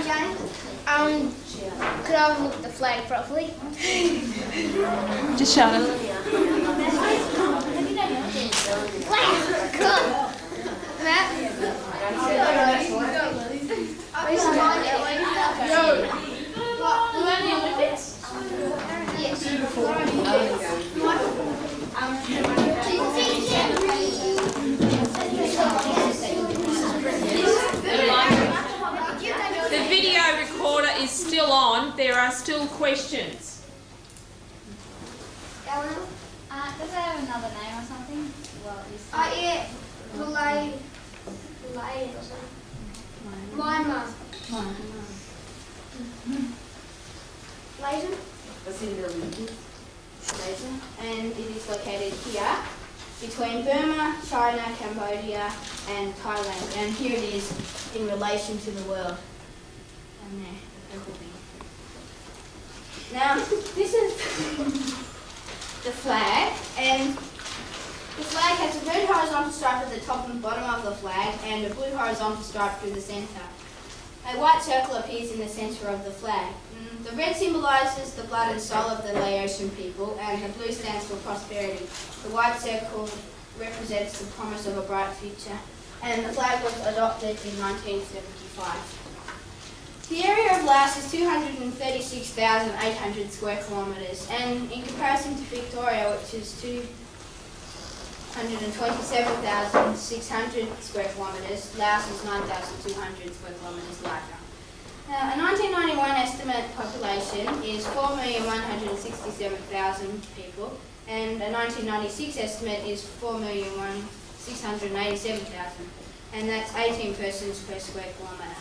Jane, could I have looked at the flag properly? Just show them. Wow, cool. Matt? The video recorder is still on. There are still questions. Eleanor? Does it have another name or something? Well, Yeah, Malay or something. Myanmar. Malaysian? And it is located here between Burma, China, Cambodia and Thailand. And here it is in relation to the world. And there, the purple thing. Now, this is the flag, and the flag has a red horizontal stripe at the top and bottom of the flag and a blue horizontal stripe through the centre. A white circle appears in the centre of the flag. The red symbolises the blood and soul of the Laotian people, and the blue stands for prosperity. The white circle represents the promise of a bright future, and the flag was adopted in 1975. The area of Laos is 236,800 square kilometres, and in comparison to Victoria, which is 227,600 square kilometres, Laos is 9,200 square kilometres larger. Now, a 1991 estimate population is 4,167,000 people, and a 1996 estimate is 4,687,000, and that's 18 persons per square kilometre.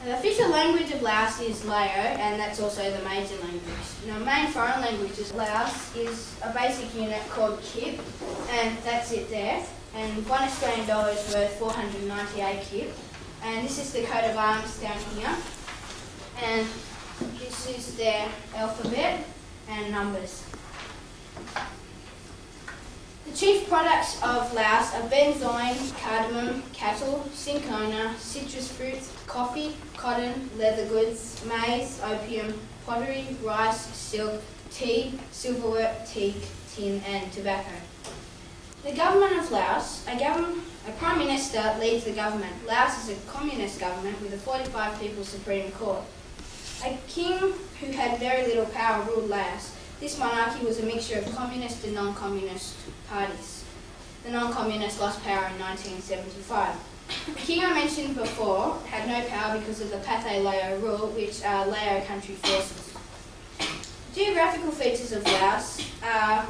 The official language of Laos is Lao, and that's also the major language. Now, main foreign language of Laos is a basic unit called KIP, and that's it there. And $1 Australian is worth 498 KIP. And this is the coat of arms down here. And this is their alphabet and numbers. The chief products of Laos are benzoin, cardamom, cattle, cinchona, citrus fruits, coffee, cotton, leather goods, maize, opium, pottery, rice, silk, tea, silverware, teak, tin and tobacco. The government of Laos, a Prime Minister leads the government. Laos is a communist government with a 45-people Supreme Court. A king who had very little power ruled Laos. This monarchy was a mixture of communist and non-communist parties. The non-communists lost power in 1975. The king I mentioned before had no power because of the Pathet Lao rule, which are Lao country forces. Geographical features of Laos are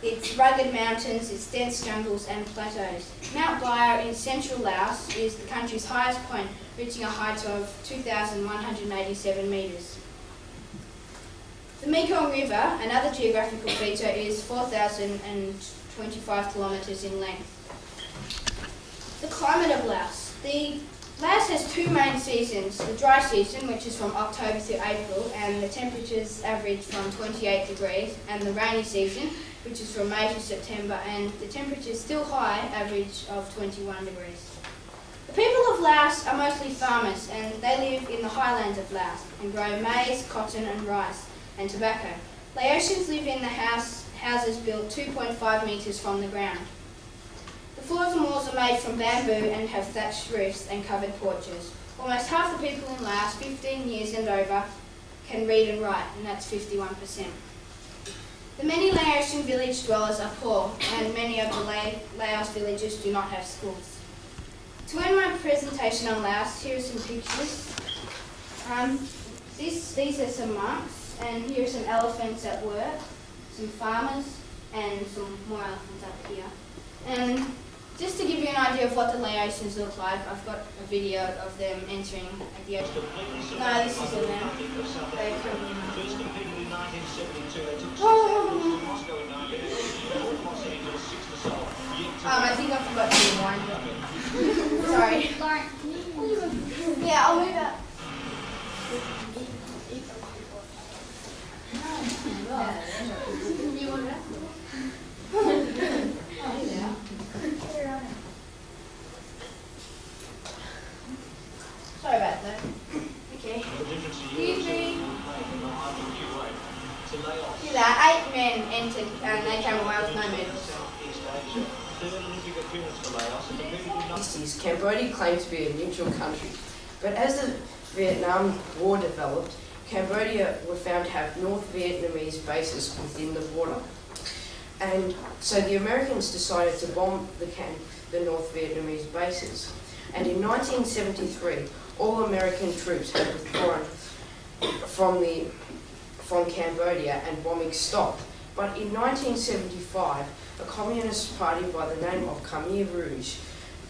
its rugged mountains, its dense jungles and plateaus. Mount Blair in central Laos is the country's highest point, reaching a height of 2,187 metres. The Mekong River, another geographical feature, is 4,025 kilometres in length. The climate of Laos. Laos has two main seasons, the dry season, which is from October to April, and the temperatures average from 28 degrees, and the rainy season, which is from May to September, and the temperature is still high, average of 21 degrees. The people of Laos are mostly farmers and they live in the highlands of Laos and grow maize, cotton and rice and tobacco. Laotians live in the houses built 2.5 metres from the ground. The floors and walls are made from bamboo and have thatched roofs and covered porches. Almost half the people in Laos, 15 years and over, can read and write, and that's 51%. The many Laotian village dwellers are poor, and many of the Laos villages do not have schools. To end my presentation on Laos, here are some pictures. These are some monks, and here are some elephants at work, some farmers, and some more elephants up here. And just to give you an idea of what the Laotians look like, I've got a video of them entering at the ocean. No, this isn't them. They're coming in. I think I forgot to rewind. Sorry. Yeah, I'll move up. You want that? Sorry about that. Okay. See that? 8 men entered and they came away with no medals. Cambodia claimed to be a neutral country, but as the Vietnam War developed, Cambodia were found to have North Vietnamese bases within the border. And so the Americans decided to bomb the North Vietnamese bases. And in 1973, all American troops had withdrawn from Cambodia and bombing stopped. But in 1975, a communist party by the name of Khmer Rouge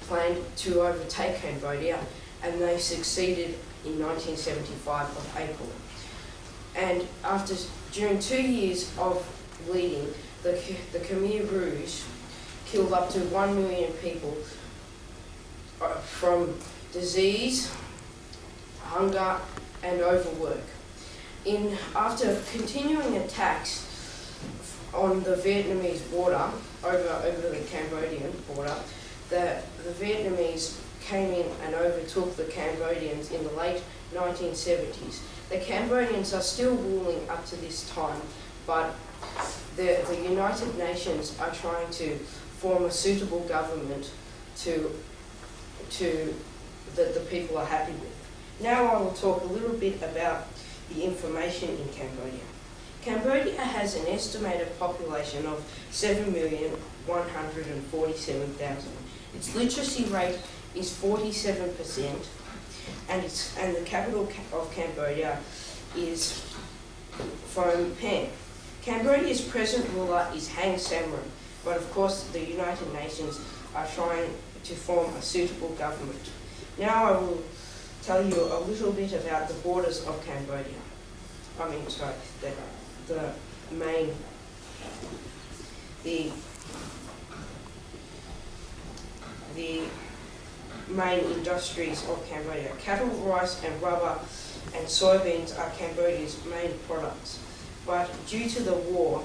planned to overtake Cambodia, and they succeeded in 1975 of April. And during 2 years of bleeding, the Khmer Rouge killed up to 1 million people from disease, hunger, and overwork. After continuing attacks on the Vietnamese border, over the Cambodian border, the Vietnamese came in and overtook the Cambodians in the late 1970s. The Cambodians are still ruling up to this time, but the United Nations are trying to form a suitable government that the people are happy with. Now I will talk a little bit about the information in Cambodia. Cambodia has an estimated population of 7,147,000. Its literacy rate is 47%, and the capital of Cambodia is Phnom Penh. Cambodia's present ruler is Heng Samrin, but of course the United Nations are trying to form a suitable government. Now I will tell you a little bit about the borders of Cambodia. The main industries of Cambodia. Cattle, rice and rubber and soybeans are Cambodia's main products. But due to the war,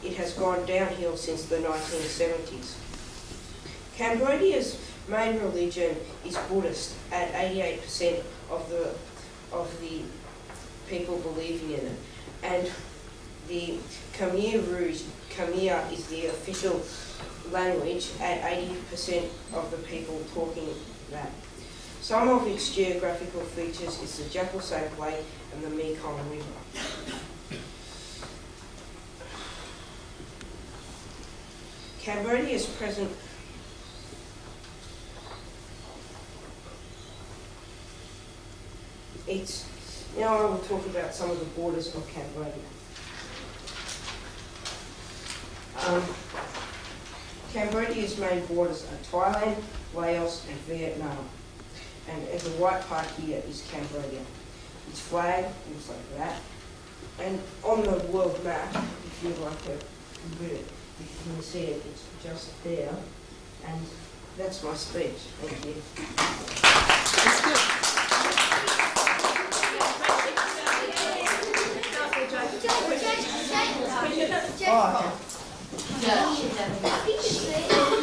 it has gone downhill since the 1970s. Cambodia's main religion is Buddhist, at 88% of the people believing in it. And the Khmer Rouge, Khmer is the official language, at 80% of the people talking that. Some of its geographical features is the Jackal Sap Lake and the Mekong River. Cambodia's present now I will talk about some of the borders of Cambodia. Cambodia's main borders are Thailand, Laos and Vietnam. And the white part here is Cambodia. Its flag looks like that. And on the world map, if you like to read it, if you can see it, it's just there. And that's my speech. Thank you. That's good.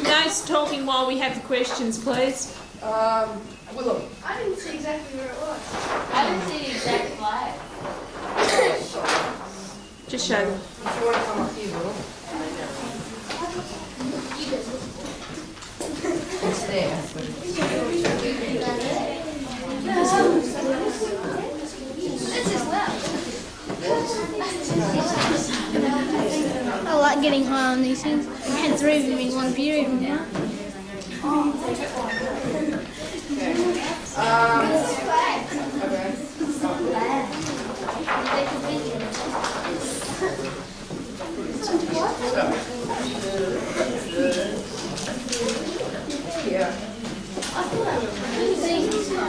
No talking while we have the questions, please. Willem. I didn't see exactly where it was. I didn't see the exact flag. Just show them. If you want to come up here, Willem. It's there. I like getting high on these things. I had 3 of them in one period. Yeah.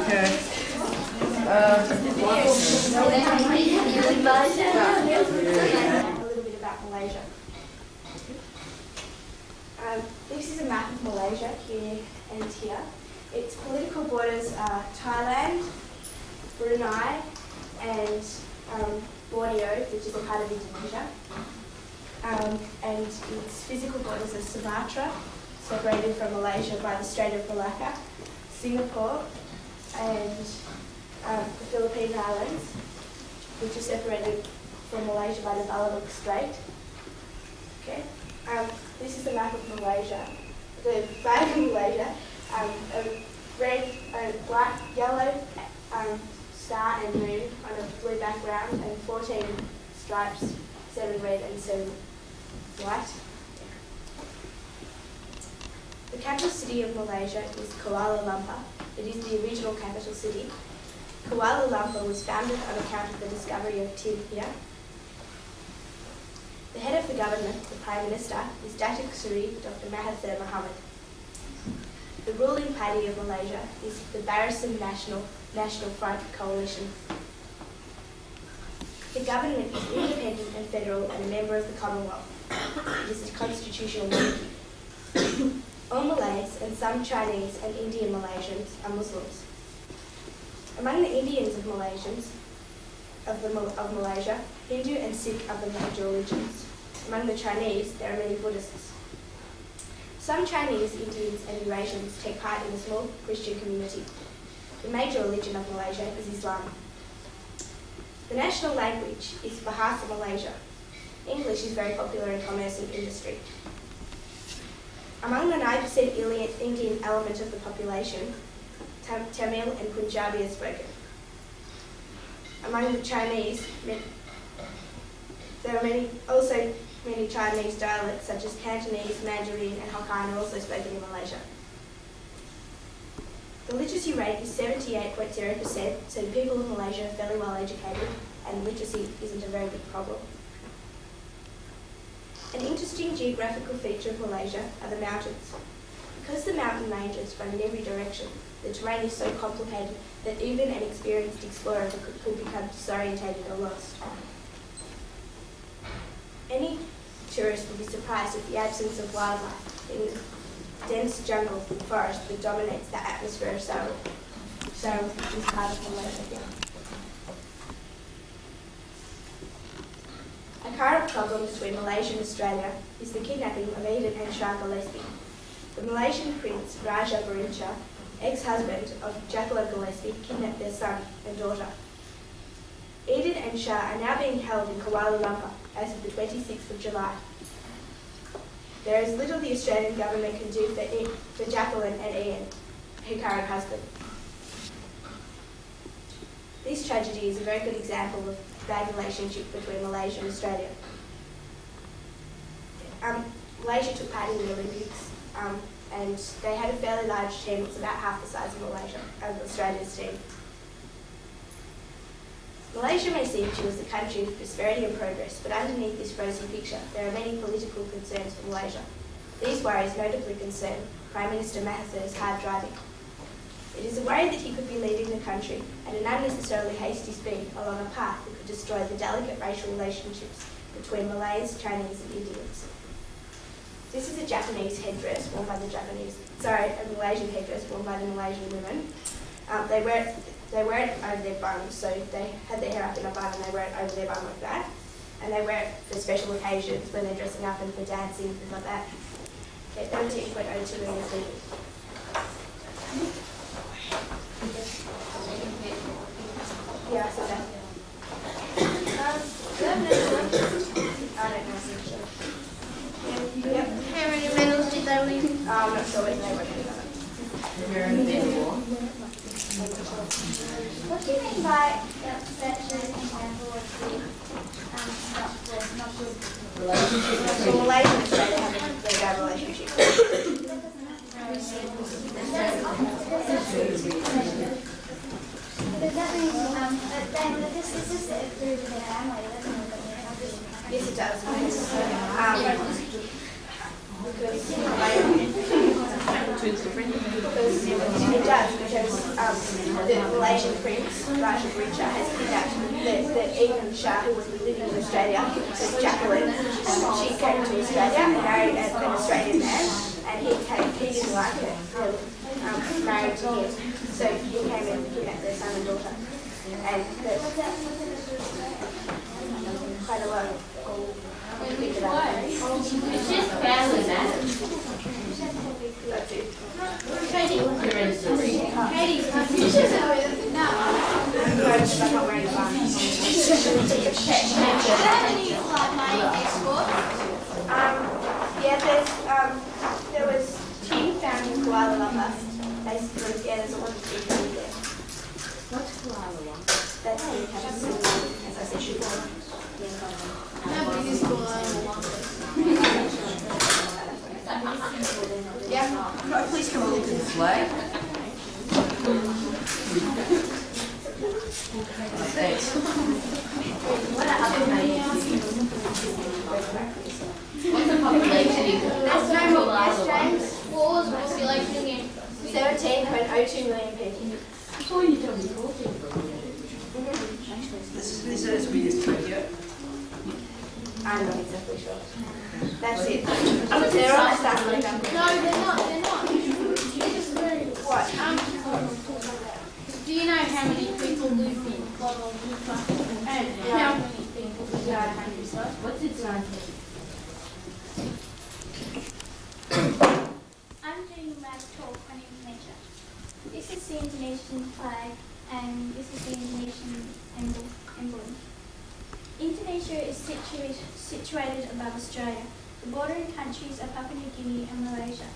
Okay. A little bit about Malaysia. This is a map of Malaysia here and here. Its political borders are Thailand, Brunei, and Borneo, which is a part of Indonesia. And its physical borders are Sumatra, separated from Malaysia by the Strait of Malacca, Singapore, and the Philippine Islands, which are separated from Malaysia by the Balaroc Strait. Okay. This is the map of Malaysia. The flag of Malaysia, a red, a black, yellow star and moon on a blue background, and 14 stripes, 7 red and 7 white. The capital city of Malaysia is Kuala Lumpur. It is the original capital city. Kuala Lumpur was founded on account of the discovery of tin here. The head of the government, the Prime Minister, is Datuk Seri Dr. Mahathir Mohamad. The ruling party of Malaysia is the Barisan National Front Coalition. The government is independent and federal and a member of the Commonwealth. It is a constitutional monarchy. All Malays and some Chinese and Indian Malaysians are Muslims. Among the Indians of Malaysia, Hindu and Sikh are the major religions. Among the Chinese, there are many Buddhists. Some Chinese, Indians and Eurasians take part in a small Christian community. The major religion of Malaysia is Islam. The national language is Bahasa Malaysia. English is very popular in commerce and industry. Among the 9% Indian element of the population, Tamil and Punjabi are spoken. Among the Chinese, there are also many Chinese dialects such as Cantonese, Mandarin and Hokkien are also spoken in Malaysia. The literacy rate is 78.0%, so the people of Malaysia are fairly well educated and literacy isn't a very big problem. An interesting geographical feature of Malaysia are the mountains. Because the mountain ranges run in every direction, the terrain is so complicated that even an experienced explorer could become disorientated or lost. Any tourist would be surprised at the absence of wildlife in the dense jungle forest that dominates the atmosphere of Sarawak. Sarawak is part of Malaysia here. A current problem between Malaysia and Australia is the kidnapping of Eden and Shah Gillespie. The Malaysian Prince Raja Barincha, ex-husband of Jacqueline Gillespie, kidnapped their son and daughter. Eden and Shah are now being held in Kuala Lumpur as of the 26th of July. There is little the Australian government can do for Jacqueline and Ian, her current husband. This tragedy is a very good example of the bad relationship between Malaysia and Australia. Malaysia took part in the Olympics and they had a fairly large team. It's about half the size of Australia's team. Malaysia may seem to us a country of prosperity and progress, but underneath this rosy picture, there are many political concerns for Malaysia. These worries notably concern Prime Minister Mahathir's hard driving. It is a worry that he could be leading the country at an unnecessarily hasty speed along a path that could destroy the delicate racial relationships between Malays, Chinese and Indians. This is a Japanese headdress worn by a Malaysian headdress worn by the Malaysian women. They wear it over their bun, so they have their hair up in a bun and they wear it over their bun like that. And they wear it for special occasions when they're dressing up and for dancing, things like that. Okay, 13.02 in the What do you mean by that an example of not good? So Malaysia and Australia have a very bad relationship. But that means, this is through the family, doesn't it? Yes, it does. Because it does, because the Malaysian prince, Raja Richa, has kidnapped the England Shah, who was living in Australia, was Jacqueline, and she came to Australia and married an Australian man, and he didn't like her, married to him, so he came and kidnapped their son and daughter. And quite a lot of It's just family matters. that's it. Katie, No, I'm not wearing a mask. do you have any main exports? Yeah, there was tin found in Kuala Lumpur. Basically, yeah, there's a lot of tin found there. What's Kuala Lumpur? That's tin found, as I said before. How big is Kuala Lumpur? Yeah. Please come look at the flag. Thanks. What's the population in There's no more, yes, James. What was the population again? 17.02 million people. This is as big as Tokyo. I'm not exactly sure. That's it. They're all stuff like that. No, they're not. What? Do you know how many people live in Kuala Lumpur? And how many people live in the countryside? What's its name? I'm doing my talk on Indonesia. This is the Indonesian flag and this is the Indonesian emblem. Indonesia is situated above Australia. The bordering countries are Papua New Guinea and Malaysia.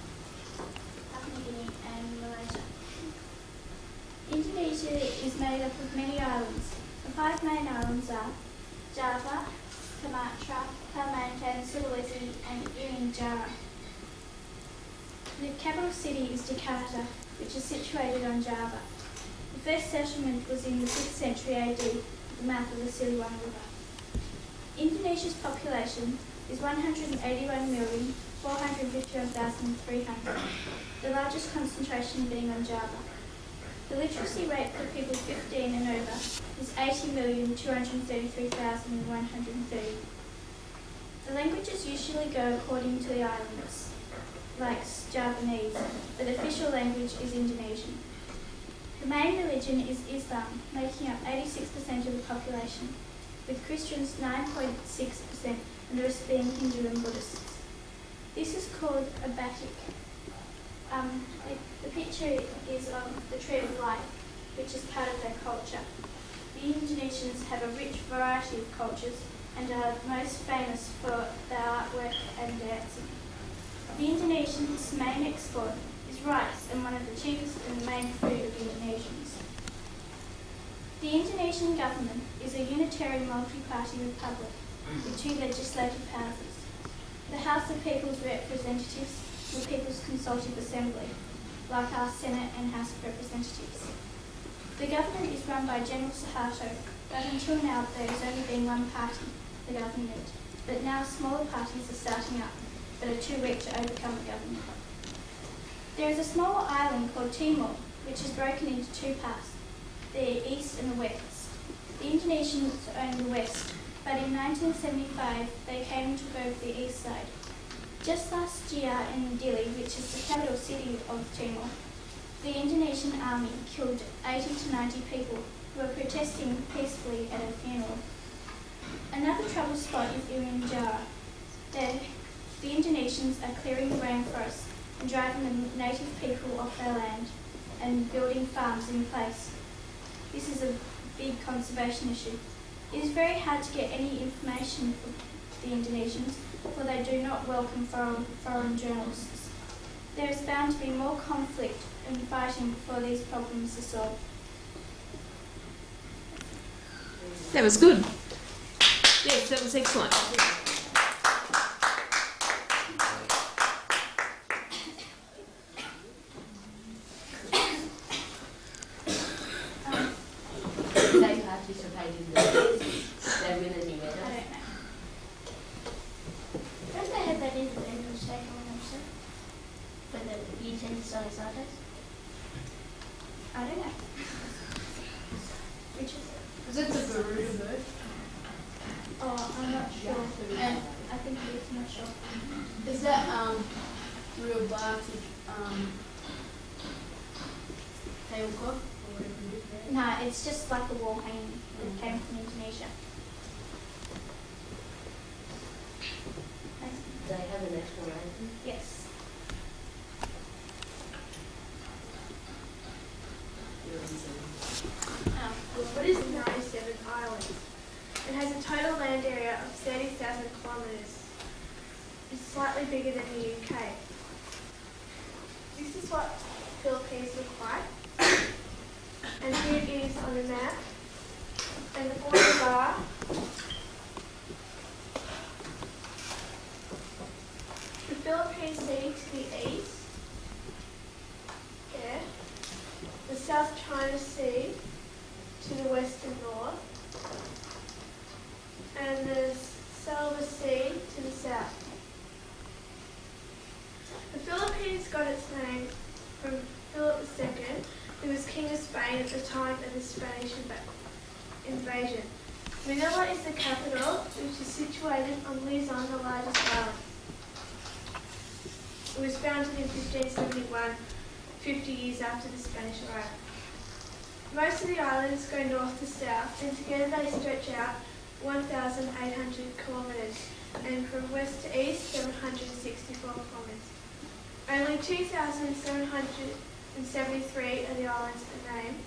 Indonesia is made up of many islands. The 5 main islands are Java, Sumatra, Kalimantan, Sulawesi and Irian Jaya. The capital city is Jakarta, which is situated on Java. The first settlement was in the 6th century AD at the mouth of the Siliwangi River. Indonesia's population is 181,451,300, the largest concentration being on Java. The literacy rate for people 15 and over is 80,233,130. The languages usually go according to the islands, like Javanese, but the official language is Indonesian. The main religion is Islam, making up 86% of the population, with Christians 9.6% and the rest being Hindu and Buddhists. This is called a batik. The picture is of the tree of life, which is part of their culture. The Indonesians have a rich variety of cultures and are most famous for their artwork and dancing. The Indonesians' main export is rice and one of the cheapest and main food of Indonesians. The Indonesian government is a unitary multi-party republic with 2 legislative houses. The House of People's Representatives, the People's Consultative Assembly, like our Senate and House of Representatives. The government is run by General Suharto, but until now there has only been one party, the government, but now smaller parties are starting up, but are too weak to overcome the government. There is a small island called Timor, which is broken into 2 parts, the east and the west. The Indonesians own the west, but in 1975 they came and took over the east side. Just last year in Dili, which is the capital city of Timor, the Indonesian army killed 80 to 90 people who were protesting peacefully at a funeral. Another trouble spot is Irian Jaya. The Indonesians are clearing the rainforest and driving the native people off their land and building farms in place. This is a big conservation issue. It is very hard to get any information from the Indonesians, for they do not welcome foreign journalists. There is bound to be more conflict and fighting for these problems to solve. That was good. Yes, that was excellent. They participate in the quiz. They win any I medals. don't know. Don't they have that in the English second also? For the year 10 starting Saturdays? I don't know. Which is Is it the Garuda bird? Oh, I'm not sure. And I think it is, I'm not sure. is that real Bartic tablecloth or whatever it is? No, it's just like the wall hanging that came from Indonesia. They have an explanation. Yes. What is 97 islands? It has a total land area of 30,000 kilometres. It's slightly bigger than the UK. This is what Philippines look like. And here it is on the map. And the borders are the Philippine Sea to the east, there, the South China Sea to the west and north, and the Salva Sea to the south. The Philippines got its name from Philip II, who was King of Spain at the time of the Spanish invasion. Manila is the capital, which is situated on Luzon, the largest island. It was founded in 1571, 50 years after the Spanish arrival. Most of the islands go north to south, and together they stretch out 1,800 kilometres, and from west to east, 764 kilometres. Only 2,773 of the islands are named,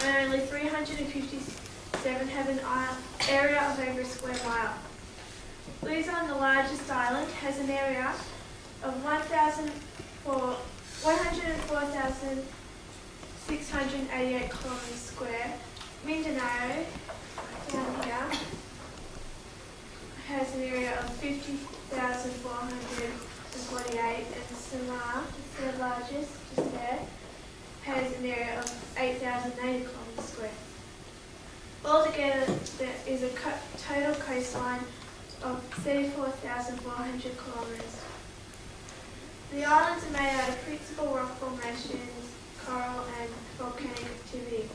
and only 357 have an area of over a square mile. Luzon, the largest island, has an area of 104,688 kilometres square. Mindanao, down here, has an area of 50,448, and Samar, the largest, just there, has an area of 8,080 kilometres square. Altogether, there is a total coastline of 34,400 kilometres. The islands are made out of principal rock formations, coral and volcanic activity.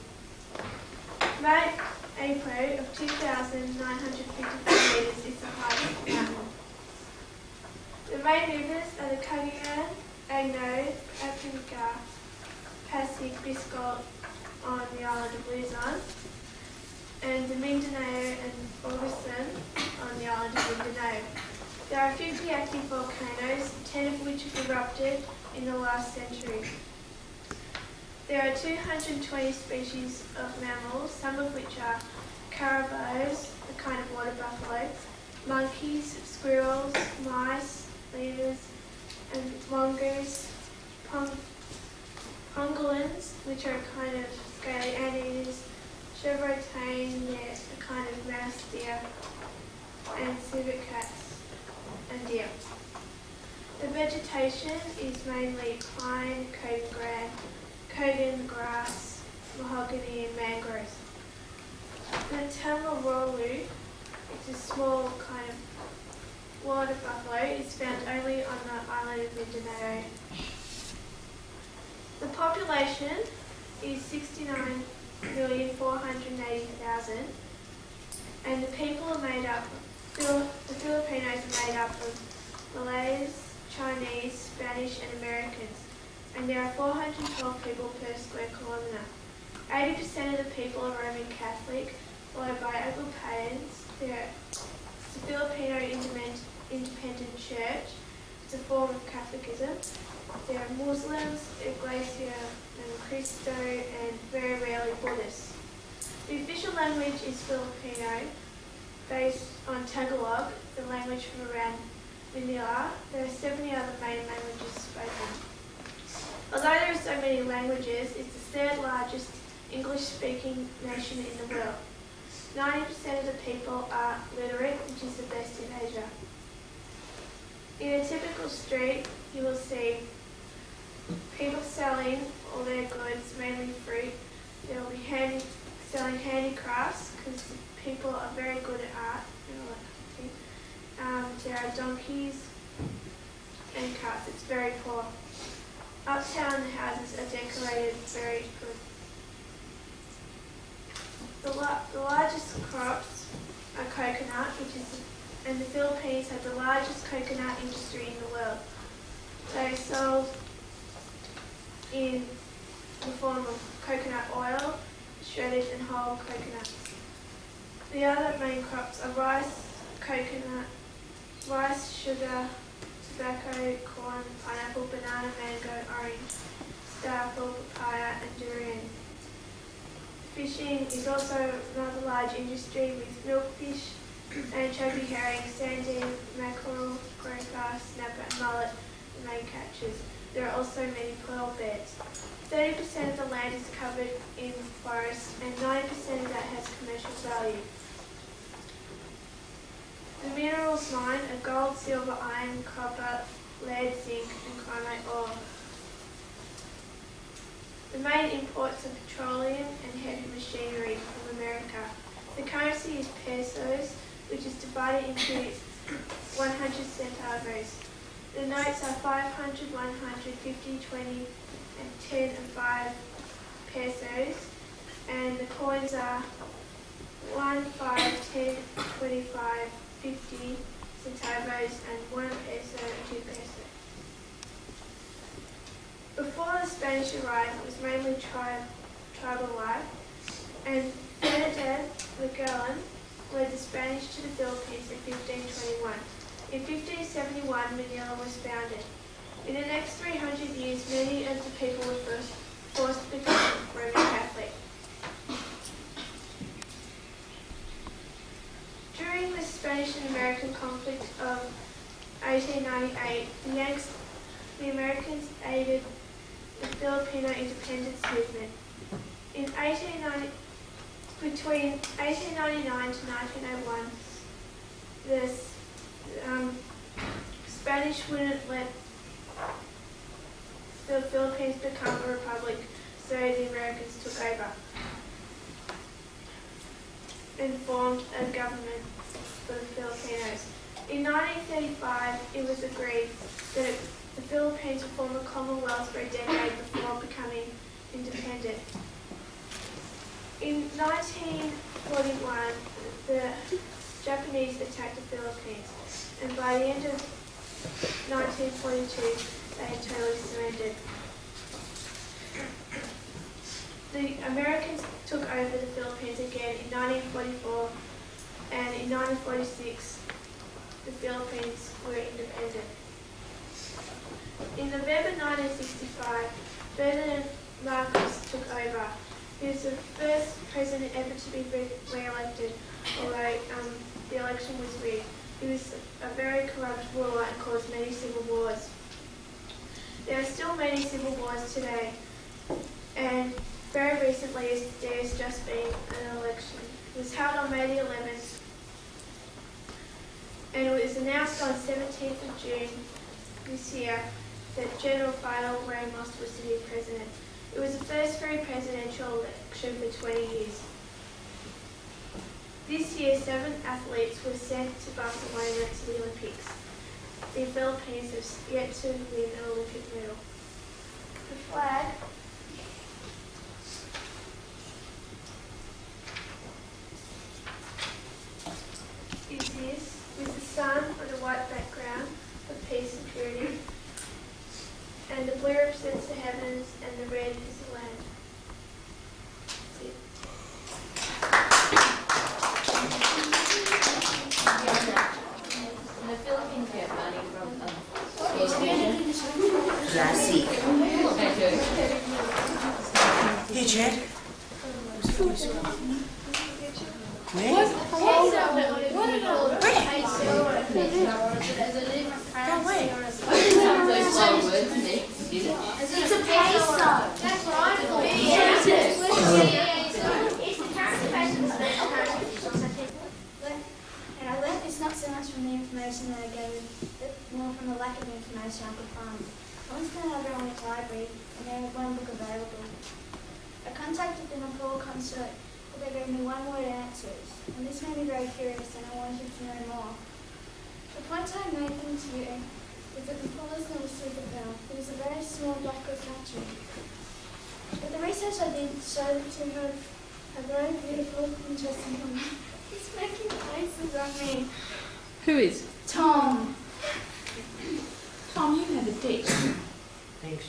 Mount Apo of 2,954 metres is the highest mountain. The main rivers are the Cagayan, Agno, Apinka, Pasig, Biscolt on the island of Luzon, and the Mindanao and Augustin on the island of Mindanao. There are 50 active volcanoes, 10 of which have erupted in the last century. There are 220 species of mammals, some of which are caribous, a kind of water buffalo, monkeys, squirrels, mice, lemurs, and mongoose, pangolins, which are a kind of scaly anteaters, chevrotain, a kind of mouse deer, and civet cats and deer. The vegetation is mainly pine, kogan grass, mahogany and mangroves. The tamarolu, it's a small kind of water buffalo, is found only on the island of Mindanao. The population is 69,480,000, and the people are made up the Filipinos are made up of Malays, Chinese, Spanish and Americans, and there are 412 people per square kilometre. 80% of the people are Roman Catholic, followed by Agrippines. There is the Filipino Independent Church. It's a form of Catholicism. There are Muslims, Iglesia and Cristo, and very rarely Buddhists. The official language is Filipino, based on Tagalog, the language from around Manila. There are 70 other main languages spoken. Although there are so many languages, it's the third largest English-speaking nation in the world. 90% of the people are literate, which is the best in Asia. In a typical street, you will see people selling all their goods, mainly fruit. There will be selling handicrafts, because people are very good at art and all that kind of thing. There are donkeys and carts. It's very poor. Uptown, the houses are decorated very good. The largest crops are coconut, and the Philippines have the largest coconut industry in the world. They are sold in the form of coconut oil, shredded and whole coconuts. The other main crops are rice, sugar, tobacco, corn, pineapple, banana, mango, orange, starapple, papaya and durian. Fishing is also another large industry with milkfish, anchovy, herring, sardine, mackerel, grouper, snapper and mullet, the main catches. There are also many pearl beds. 30% of the land is covered in forest and 90% of that has commercial value. The minerals mined are gold, silver, iron, copper, lead, zinc and chromate ore. The main imports are petroleum and heavy machinery from America. The currency is pesos, which is divided into 100 centavos. The notes are 500, 100, 50, 20, and 10 and 5 pesos, and the coins are 1, 5, 10, 25, 50 centavos, and 1 peso and 2 pesos. Before the Spanish arrived, it was mainly tribal life, and Ferdinand Magellan led the Spanish to the Philippines in 1521. In 1571, Manila was founded. In the next 300 years, many of the people were forced to become Roman Catholic. During the Spanish and American conflict of 1898, the Americans aided the Filipino independence movement. Between 1899 to 1901, the Spanish wouldn't let the Philippines become a republic, so the Americans took over and formed a government for the Filipinos. In 1935, it was agreed that the Philippines would form a commonwealth for a decade before becoming independent. In 1941, the Japanese attacked the Philippines, and by the end of 1942, they had totally surrendered. The Americans took over the Philippines again in 1944, and in 1946, the Philippines were independent. In November 1965, Ferdinand Marcos took over. He was the first president ever to be re-elected, although the election was rigged. He was a very corrupt ruler and caused many civil wars. There are still many civil wars today, and very recently there has just been an election. It was held on May the 11th, and it was announced on 17th of June this year that General Fidel Ramos was to be president. It was the first free presidential election for 20 years. This year, 7 athletes were sent to Barcelona to the Olympics. The Philippines have yet to win an Olympic medal. The flag is this, with the sun on a white background of peace and purity. And the blue represents the heavens, and the red is the land. That's it. In the Philippines, we have money from Classic. Hey, Chad. Where? There's a different currency or a those long words next. Is it? It's a peso. That's what I thought. What is it? It's the currency based on And I learned this not so much from the information that I gave, but more from the lack of information I could find. Once the other went to the library, and there was one book available. I contacted the Nepal consulate, but they gave me one-word answers, and this made me very curious, and I wanted to know more. The point I'm making to you is that Nepal is not a superpower. It is a very small backward country. But the research I did showed it to have a very beautiful, interesting woman. He's making faces at me. Who is? Tom. Tom, you have a debt. Thanks.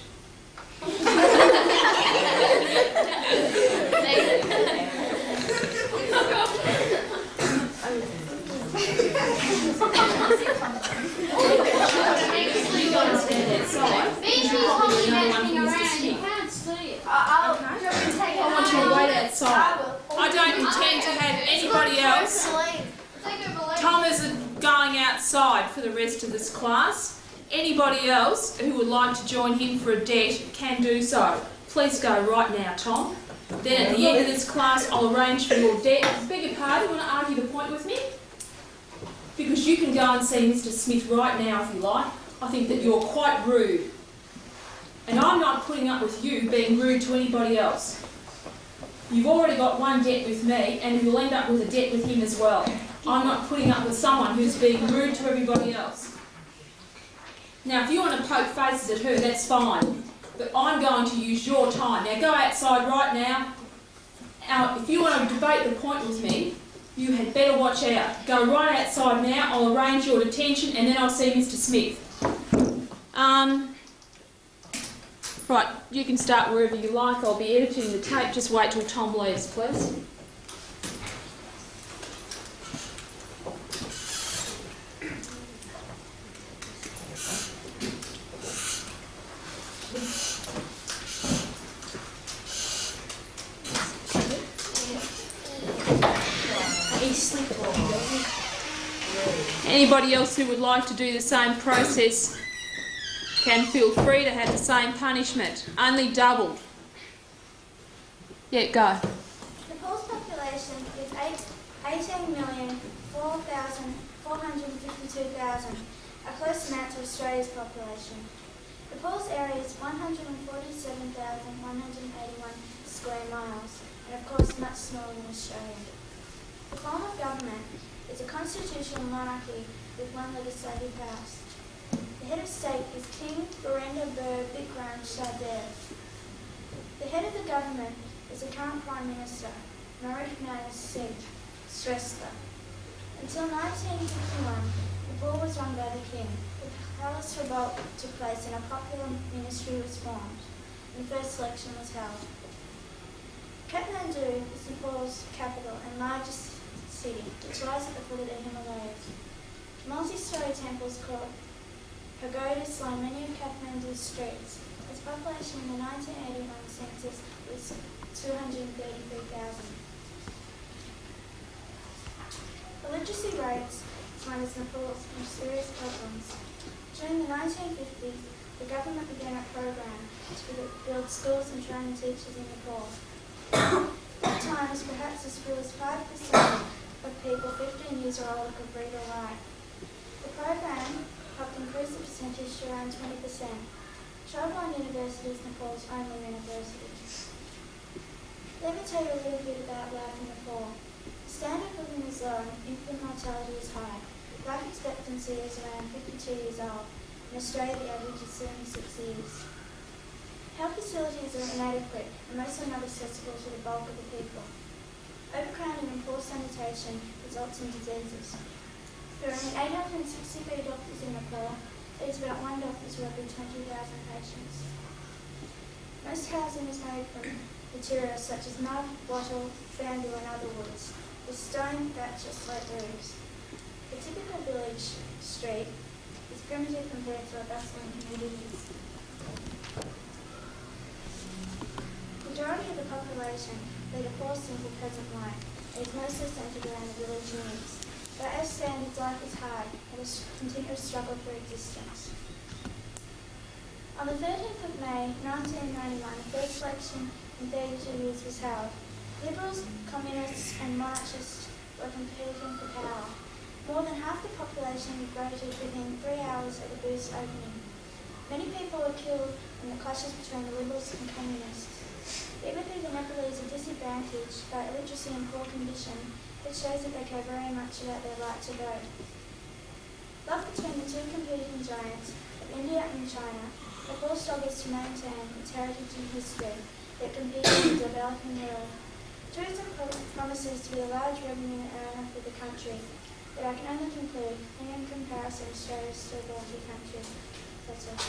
I want you to wait outside. I don't intend to have anybody else. Tom isn't going outside for the rest of this class. Anybody else who would like to join him for a debt can do so. Please go right now, Tom. Then at the end of this class, I'll arrange for your debt. Beg your pardon, you want to argue the point with me? Because you can go and see Mr. Smith right now if you like. I think that you're quite rude. And I'm not putting up with you being rude to anybody else. You've already got one debt with me, and you'll end up with a debt with him as well. I'm not putting up with someone who's being rude to everybody else. Now, if you want to poke faces at her, that's fine. But I'm going to use your time. Now, go outside right now. If you want to debate the point with me, you had better watch out. Go right outside now. I'll arrange your detention, and then I'll see Mr. Smith. Right, you can start wherever you like. I'll be editing the tape. Just wait till Tom leaves, please. Anybody else who would like to do the same process can feel free to have the same punishment, only doubled. Yeah, go. Nepal's population is 18,004,452,000, a close amount to Australia's population. Nepal's area is 147,181 square miles, and of course much smaller than Australia. The form of government is a constitutional monarchy with one legislative house. The head of state is King Virendra Bikram Sahdev. The head of the government is the current Prime Minister, Maritnana Shrestha. Until 1951, Nepal was run by the King. The palace revolt took place and a popular ministry was formed, and the first election was held. Kathmandu is Nepal's capital and largest city, which lies at the foot of the Himalayas. Multi-storey temples called pagodas line many of Kathmandu's streets. Its population in the 1981 census was 233,000. The literacy rates is one of Nepal's most serious problems. During the 1950s, the government began a program to build schools and train teachers in Nepal. At times, perhaps as few as 5% of people 15 years or older could read or write. The program helped increase the percentage to around 20%. Childline University is Nepal's only university. Let me tell you a little bit about life in Nepal. The standard of living is low and infant mortality is high. Life expectancy is around 52 years old. In Australia, the average is 76 years. Health facilities are inadequate and mostly not accessible to the bulk of the people. Overcrowding and poor sanitation results in diseases. There are only 863 doctors in Nepal. There is about one doctor to every 20,000 patients. Most housing is made from materials such as mud, wattle, bamboo and other woods, with stone, thatch or slate roofs. The typical village street is primitive compared to our bustling communities. The majority of the population lead a poor, simple, peasant life. It is mostly centred around the village needs. But as standards, life is hard and a continuous struggle for existence. On the 13th of May 1991, a first election in 32 years was held. Liberals, communists and monarchists were competing for power. More than half the population voted within 3 hours of the booth's opening. Many people were killed in the clashes between the Liberals and Communists. Even though the Nepalese are disadvantaged by illiteracy and poor condition, it shows that they care very much about their right to vote. Love between the two competing giants of India and China, Nepal struggles to maintain its heritage and history, yet competes in the developing world. Tourism promises to be a large revenue earner for the country, but I can only conclude, in comparison, Australia is still a wealthy country. That's all.